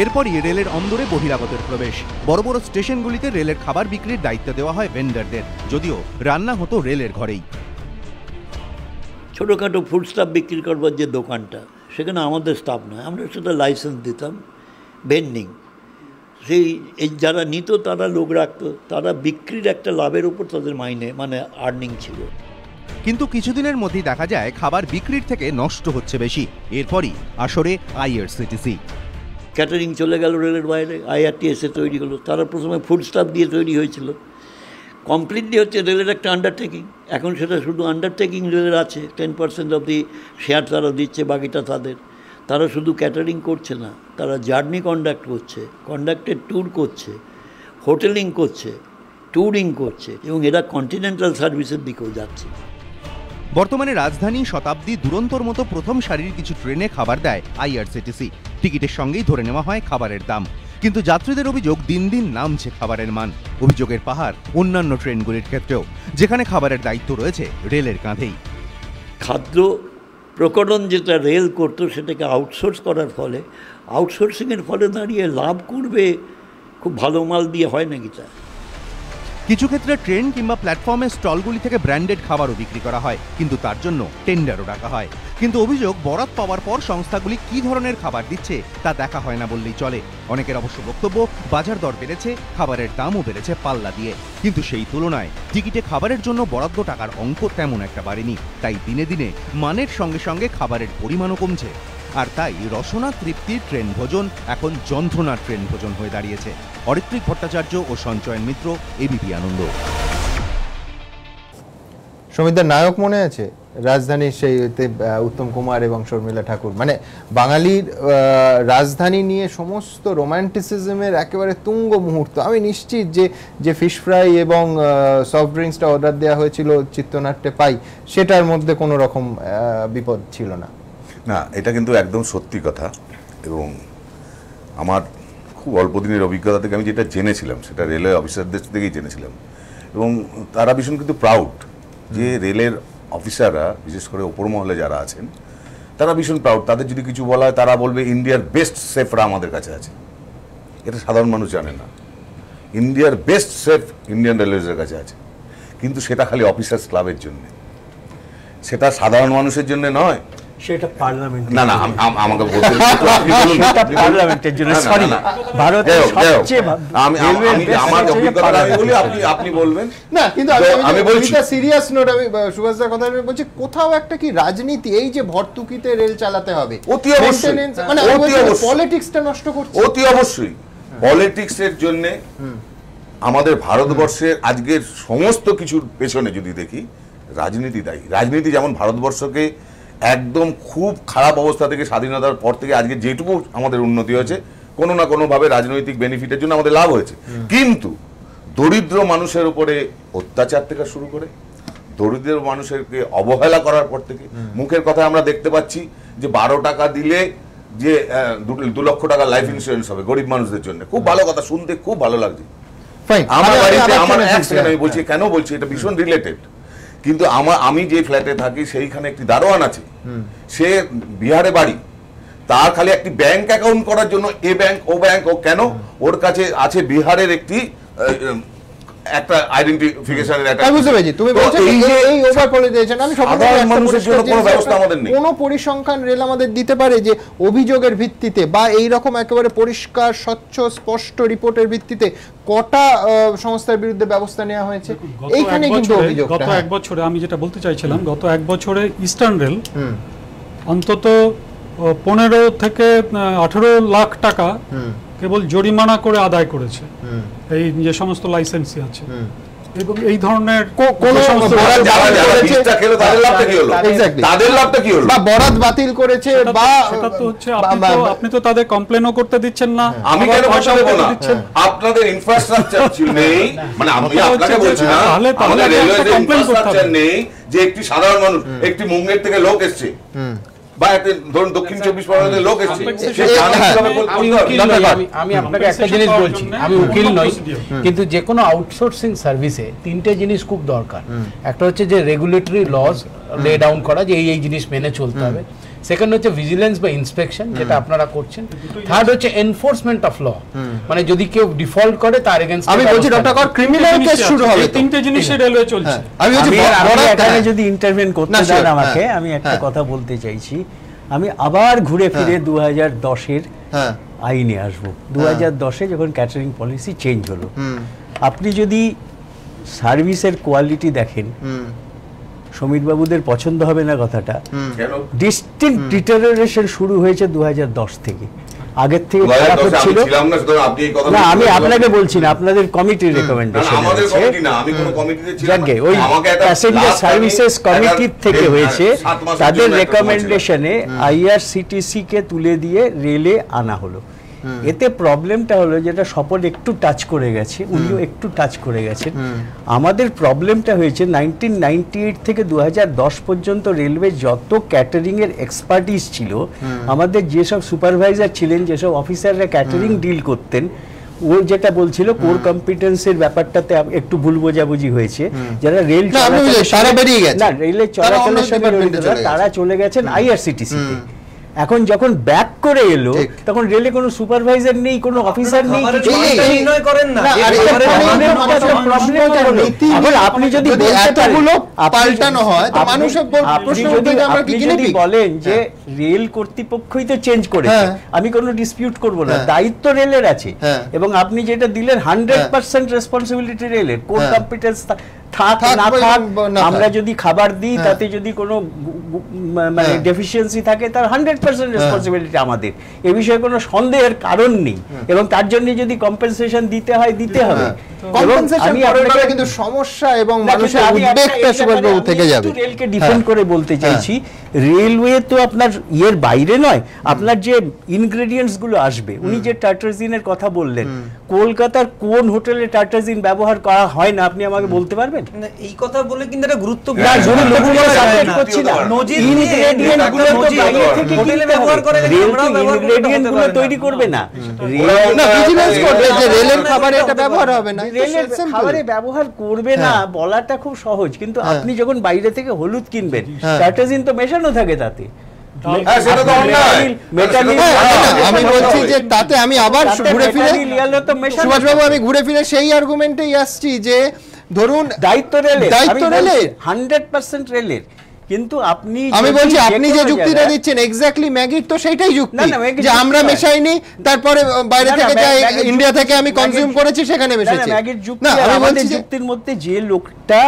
এরপরই রেলের অন্দরে বহিরাগতের প্রবেশ, বড় বড় স্টেশনগুলিতে রেলের খাবার বিক্রির দায়িত্ব দেওয়া হয় ভেন্ডারদের, যদিও রান্না হতো রেলের ঘরেই। ছোটোখাটো ফুড স্টাফ বিক্রি করবার যে দোকানটা, সেখানে আমাদের স্টাফ নয়, আমরা সেটা লাইসেন্স দিতাম, ভেন্ডিং, সেই এই যারা নিত তারা লোক রাখতো, তারা বিক্রির একটা লাভের উপর তাদের মাইনে মানে আর্নিং ছিল। কিন্তু কিছুদিনের মধ্যেই দেখা যায় খাবার বিক্রির থেকে নষ্ট হচ্ছে বেশি। এরপরই আসরে আইআরসিটিসি, ক্যাটারিং চলে গেল রেলের বাইরে, আইআরটিএসে তৈরি হলো। তারা প্রথমে ফুড স্টাফ দিয়ে তৈরি হয়েছিল, কমপ্লিটলি হচ্ছে রেলের একটা আন্ডারটেকিং। এখন সেটা শুধু আন্ডারটেকিং রেলের আছে, 10% অফ দি শেয়ার তারা দিচ্ছে, বাকিটা তাদের। তারা শুধু ক্যাটারিং করছে না, তারা জার্নি কন্ডাক্ট করছে, কন্ডাক্টেড ট্যুর করছে, হোটেলিং করছে, ট্যুরিং করছে, এবং এরা কন্টিনেন্টাল সার্ভিসের দিকেও যাচ্ছে। বর্তমানে রাজধানী, শতাব্দী, দুরন্তর মতো প্রথম সারির কিছু ট্রেনে খাবার দেয় আইআরসিটিসি। টিকিটের সঙ্গেই ধরে নেওয়া হয় খাবারের দাম, কিন্তু যাত্রীদের অভিযোগ দিন দিন নামছে খাবারের মান। অভিযোগের পাহাড় অন্যান্য ট্রেনগুলির ক্ষেত্রেও, যেখানে খাবারের দায়িত্ব রয়েছে রেলের কাঁধেই। খাদ্য প্রকরণ যেটা রেল করতো সেটাকে আউটসোর্স করার ফলে, আউটসোর্সিংয়ের ফলে দাঁড়িয়ে লাভ করবে খুব ভালো মাল দিয়ে হয় নাকি তা? কিছু ক্ষেত্রে ট্রেন কিংবা প্ল্যাটফর্মের স্টলগুলি থেকে ব্র্যান্ডেড খাবারও বিক্রি করা হয়, কিন্তু তার জন্য টেন্ডারও ডাকা হয়। কিন্তু অভিযোগ, বরাত পাওয়ার পর সংস্থাগুলি কী ধরনের খাবার দিচ্ছে তা দেখা হয় না বললেই চলে। অনেকের অবশ্য বক্তব্য, বাজার দর বেড়েছে, খাবারের দামও বেড়েছে পাল্লা দিয়ে, কিন্তু সেই তুলনায় টিকিটে খাবারের জন্য বরাদ্দ টাকার অঙ্ক তেমন একটা বাড়েনি। তাই দিনে দিনে মানের সঙ্গে সঙ্গে খাবারের পরিমাণও কমছে। আর তাই রসনা তৃপ্তির ট্রেন ভোজন এখন যন্ত্রণার ট্রেন ভোজন হয়ে দাঁড়িয়েছে। অরিত্রিক ভট্টাচার্য ও সঞ্চয়ন মিত্র, এবিপি আনন্দ। সমিতার নায়ক মনে আছে রাজধানীর সেই উত্তম কুমার এবং শর্মিলা ঠাকুর, মানে বাঙালির রাজধানী নিয়ে সমস্ত রোম্যান্টিসিজমের একেবারে তুঙ্গ মুহূর্ত। আমি নিশ্চিত যে ফিশ ফ্রাই এবং সফট ড্রিঙ্কসটা অর্ডার দেওয়া হয়েছিল চিত্রনাট্যে পাই, সেটার মধ্যে কোনো রকম বিপদ ছিল না। না, এটা কিন্তু একদম সত্যি কথা। এবং আমার খুব অল্প দিনের অভিজ্ঞতা থেকে আমি যেটা জেনেছিলাম সেটা রেলওয়ে অফিসারদের থেকেই জেনেছিলাম। এবং তারা ভীষণ কিন্তু প্রাউড যে রেলের অফিসাররা, বিশেষ করে ওপর মহলে যারা আছেন, তারা ভীষণ প্রাউড। তাদের যদি কিছু বলা হয় তারা বলবে ইন্ডিয়ার বেস্ট সেফরা আমাদের কাছে আছে। এটা সাধারণ মানুষ জানে না। ইন্ডিয়ার বেস্ট সেফ ইন্ডিয়ান রেলওয়েজের কাছে আছে, কিন্তু সেটা খালি অফিসার্স ক্লাবের জন্য, সেটা সাধারণ মানুষের জন্য নয়। সেটা পার্লামেন্ট না না, আমাকে বলতে পার্লামেন্টের জন্য, সরি, ভারতের সবচেয়ে আমি আমার অভিজ্ঞতা আমি বলি, আপনি বলবেন না। কিন্তু আমি বলছি সিরিয়াস নোট, আমি সুভাষদার কথা বলছি, কোথাও একটা কি রাজনীতি, এই যে ভর্তুকিতে রেল চালাতে হবে, অতি অবশ্যই, মানে পলিটিক্সটা নষ্ট করছে। অতি অবশ্যই পলিটিক্সের জন্য আমাদের ভারতবর্ষের আজকের সমস্ত কিছুর পেছনে যদি দেখি, রাজনীতি দায়ী। রাজনীতি যেমন ভারতবর্ষকে একদম খুব খারাপ অবস্থা থেকে স্বাধীনতার পর থেকে আজকে যেটুকু আমাদের উন্নতি হয়েছে, কোনো না কোনোভাবে রাজনৈতিক বেনিফিটের জন্য আমাদের লাভ হয়েছে। কিন্তু দরিদ্র মানুষের উপরে অত্যাচার থেকে শুরু করে, দরিদ্র মানুষেরকে অবহেলা করার পর থেকে, মুখের কথায় আমরা দেখতে পাচ্ছি যে 12 টাকা দিলে যে 2 লক্ষ টাকা লাইফ ইন্স্যুরেন্স হবে গরিব মানুষদের জন্য। খুব ভালো কথা, শুনতে খুব ভালো লাগছে। আমার বাড়িতে আমার আমি বলছি, কেন বলছি, এটা ভীষণ রিলেটেড। কিন্তু আমি যে ফ্ল্যাটে থাকি সেইখানে একটি দারোয়ান আছে, সে বিহারে বাড়ি, তার খালি একটি ব্যাংক অ্যাকাউন্ট করার জন্য এ ব্যাংক ও ব্যাংক, ও কেন, ওর কাছে আছে বিহারের একটি একটা আইডেন্টিফিকেশনের একটা। বুঝতে পেরেছি, তুমি বলছো এই ওভার পলিটিশন। আমি সাধারণ মানুষের জন্য কোনো ব্যবস্থা আমাদের নেই। কোনো পরিসংখ্যান রেল আমাদের দিতে পারে যে অভিযোগের ভিত্তিতে বা এই রকম একেবারে পরিষ্কার স্বচ্ছ স্পষ্ট রিপোর্টের ভিত্তিতে কটা সংস্থার বিরুদ্ধে ব্যবস্থা নেওয়া হয়েছে? এইখানে কিন্তু অভিযোগ গত 1 বছরে, আমি যেটা বলতে চাইছিলাম, গত 1 বছরে ইস্টার্ন রেল অন্তত 15 থেকে 18 লাখ টাকা কেবল জরিমানা করে আদায় করেছে এই যে সমস্ত লাইসেন্সি আছে। এবং এই ধরনের বরাত বাতিল করেছে বা সেটা তো হচ্ছে, আপনি তো তাদের কমপ্লেনও করতে দিচ্ছেন না। আমি কেন ভাষা দেব না? আপনাদের ইনফ্রাস্ট্রাকচার নেই, মানে আমি আপনাকে বলছি না, আমাদের রেলওয়েতে ইনফ্রাস্ট্রাকচার নেই যে একটি সাধারণ মানুষ, একটি মুঙ্গের থেকে লোক এসছে বা ধরুন দক্ষিণ 24 পরগনার লোক এসছে, আমি আপনাকে একটা জিনিস বলছি, আমি উকিল নই, কিন্তু যে কোনো আউটসোর্সিং সার্ভিসে 3টে জিনিস খুব দরকার। একটা হচ্ছে যে রেগুলেটরি লজ লে ডাউন করা, যে এই জিনিস মেনে চলতে হবে। সেকেন্ড হচ্ছে ভিজিলেন্স বা ইন্সপেকশন, যেটা আপনারা করছেন। থার্ড হচ্ছে এনফোর্সমেন্ট অফ ল, মানে যদি কেউ ডিফল্ট করে তার এগেইনস্ট, আমি বলছি ডক্টর কর ক্রিমিনাল কেস শুরু হবে। 3টে জিনিসে রেলওয়ে চলছে। আমি এখানে যদি ইন্টারভেন করতে চান আমাকে, আমি একটা কথা বলতে চাইছি। আমি আবার ঘুরে ফিরে 2010-এর আইনে আসবো। 2010-এ যখন ক্যাটারিং পলিসি চেঞ্জ হলো, আপনি যদি সার্ভিসের কোয়ালিটি দেখেন, সমীর বাবুদের পছন্দ হবে না কথাটা, ডিস্টিংক্ট ডিটেরিওরেশন শুরু হয়েছে 2010 থেকে। আগের থেকে খারাপ হচ্ছিল না, আমি আপনাকে বলছি না, আপনাদের কমিটির রেকমেন্ডেশন ওই প্যাসেঞ্জার সার্ভিসেস কমিটির থেকে হয়েছে, তাদের রেকমেন্ডেশনে আইআরসিটিসি কে তুলে দিয়ে রেলে আনা হলো। এতে প্রবলেমটা হলো, যেটা স্বপন একটু টাচ করে গেছে, উনিও একটু টাচ করে গেছেন, আমাদের প্রবলেমটা হয়েছে 1998 থেকে 2010 পর্যন্ত রেলওয়ে যত ক্যাটারিং এর এক্সপার্টিস ছিল, আমাদের যেসব সুপারভাইজার ছিলেন, যেসব অফিসাররা ক্যাটারিং ডিল করতেন, ও যেটা বলছিল কোর কম্পিটেন্সের ব্যাপারটাতে একটু ভুল বোঝাবুঝি হয়েছে। যারা রেল রেলের চলাচলের সঙ্গে তারা চলে গেছেন আইআরসিটিসিতে। এখন যখন ব্যাক করে এলো, তখন রেলে কোনো সুপারভাইজার নেই, কোনো অফিসার নেই, নির্ণয় করেন না। আপনি যদি পাল্টানো হয়, আপনি যদি বলেন যে রেল কর্তৃপক্ষই তো চেঞ্জ করেছে, আমি কোনো ডিসপিউট করব না, দায়িত্ব রেলের আছে। এবং আপনি যেটা দিলেন 100% রেসপন্সিবিলিটি রেলের, কোর কম্পিটেন্স থাক না থাক, আমরা যদি খাবার দিই তাতে যদি কোনো মানে ডেফিসিয়েন্সি থাকে, তার 100% 100% রেসপন্সিবিলিটি আমাদের, এ বিষয়ে কোনো সন্দেহের কারণ নেই, এবং তার জন্য যদি কম্পেনসেশন দিতে হয় দিতে হবে। কম্পেনসেশন পরে কিন্তু সমস্যা এবং মানুষের উদ্বেগটা সুভাষবাবু থেকে যাবে। রেলকে ডিফেন্ড করে বলতে চাইছি, রেলওয়ে তো আপনার ইয়ের বাইরে নয়, আপনার যে ইনগ্রেডিয়েন্টস গুলো আসবে, উনি যে টার্টাজিনের কথা বললেন, কলকাতার কোন হোটেলে টার্টাজিন ব্যবহার করা হয় না আপনি আমাকে বলতে পারবেন? এই কথা বলে কিন্তু এটা গুরুত্বপূর্ণ সাবজেক্ট করছি না, ইনগ্রেডিয়েন্ট গুলো তো বাইরে থেকে হোটেলে ব্যবহার করে, রেল তো ইনগ্রেডিয়েন্ট গুলো তৈরি করবে না, রেল না ভিজিলেন্স করবে যে রেলের খাবারে এটা ব্যবহার হবে না, রেলের খাবারে ব্যবহার করবে না বলাটা খুব সহজ, কিন্তু আপনি যখন বাইরে থেকে হলুদ কিনবেন, টার্টাজিন তো মেশানো থাকে তাতে। আমি বলছি যে তাতে আমি আবার ঘুরে ফিরে সুভাষবাবু আমি ঘুরে ফিরে সেই আর্গুমেন্টেই আসছি যে ধরুন দায়িত্ব রেলের 100% রেলের, কিন্তু আপনি আমি বলছি আপনি যে যুক্তিটা দিচ্ছেন এক্স্যাক্টলি ম্যাগির তো সেইটাই যুক্তি যে আমরা মেশাইনি, তারপরে বাইরে থেকে যাই ইন্ডিয়া থেকে আমি কনজিউম করেছি সেখানে মেশাচ্ছি। ম্যাগির যুক্তি আমি বলছি যুক্তির মধ্যে যে লোকটা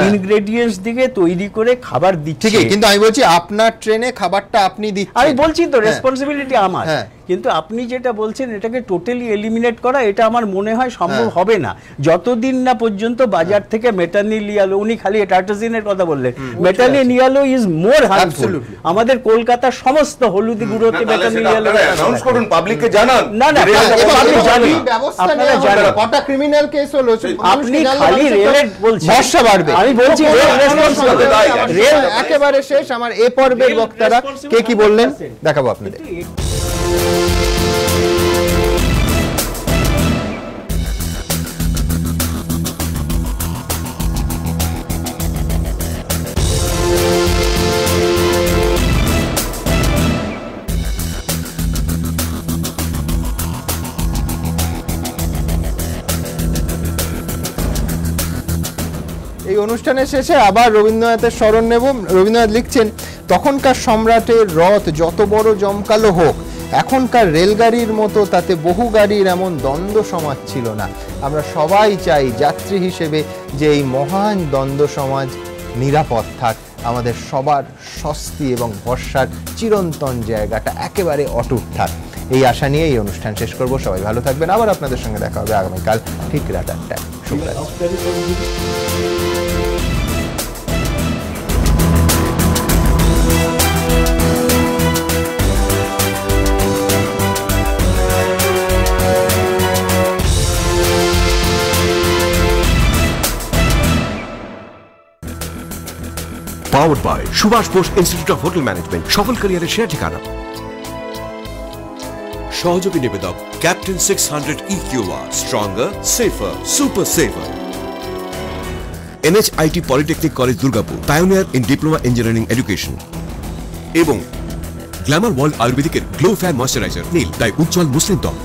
ইনগ্রেডিয়েন্টস দিকে তৈরি করে খাবার দিচ্ছে, ঠিক, কিন্তু আমি বলছি আপনার ট্রেনে খাবারটা আপনি দিচ্ছেন, আমি বলছি তো রেসপন্সিবিলিটি আমার, কিন্তু আপনি যেটা বলছেন এটাকে টোটালি এলিমিনেট করা, এটা আমার মনে হয় সম্ভব হবে না যতদিন না পর্যন্ত বাজার থেকে মেটানিলিয়ালো, উনি খালি টার্টাজিনের কথা বললেন, মেটানিলিয়ালো ইজ মোর হার্মফুল। আমাদের কলকাতার সমস্ত হলুদি গুঁড়োতে মেটানিলিয়ালো অ্যানাউন্স করুন, পাবলিককে জানান। না না, আপনি জানেন, আপনারা জানেন কটা ক্রিমিনাল কেস হলো, আপনি খালি রেলের বলছেন ভরসা বাড়বে। আমি বলছি রেল একেবারে শেষ। আমার এ পর্বের বক্তারা কে কি বললেন দেখাবো আপনাদের। এই অনুষ্ঠানের শেষে আবার রবীন্দ্রনাথের স্মরণ নেব। রবীন্দ্রনাথ লিখছেন, তখনকার সম্রাটের রথ যত বড় জমকালো হোক, এখনকার রেলগাড়ির মতো তাতে বহু গাড়ির এমন দ্বন্দ্ব সমাজ ছিল না। আমরা সবাই চাই যাত্রী হিসেবে যে এই মহান দ্বন্দ্ব সমাজ নিরাপদ থাক, আমাদের সবার স্বস্তি এবং ভরসার চিরন্তন জায়গাটা একেবারে অটুট থাক। এই আশা নিয়ে এই অনুষ্ঠান শেষ করব। সবাই ভালো থাকবেন, আবার আপনাদের সঙ্গে দেখা হবে আগামীকাল ঠিক রাত 8টায়। শুভরাত্রি। Powered by Subhash Bose Institute of Hotel Management, সফল ক্যারিয়ারের সেরা ঠিকানা। সহযোগী নিবেদক captain 600 EQR, stronger, safer, super safer. NHIT polytechnic college Durgapur, pioneer in diploma engineering education. এবং গ্ল্যামার ওয়ার্ল্ড আয়ুর্বেদিকের গ্লো ফ্যান ময়শ্চারাইজার, নীল তাই উজ্জ্বল মুসলিম ত্বক।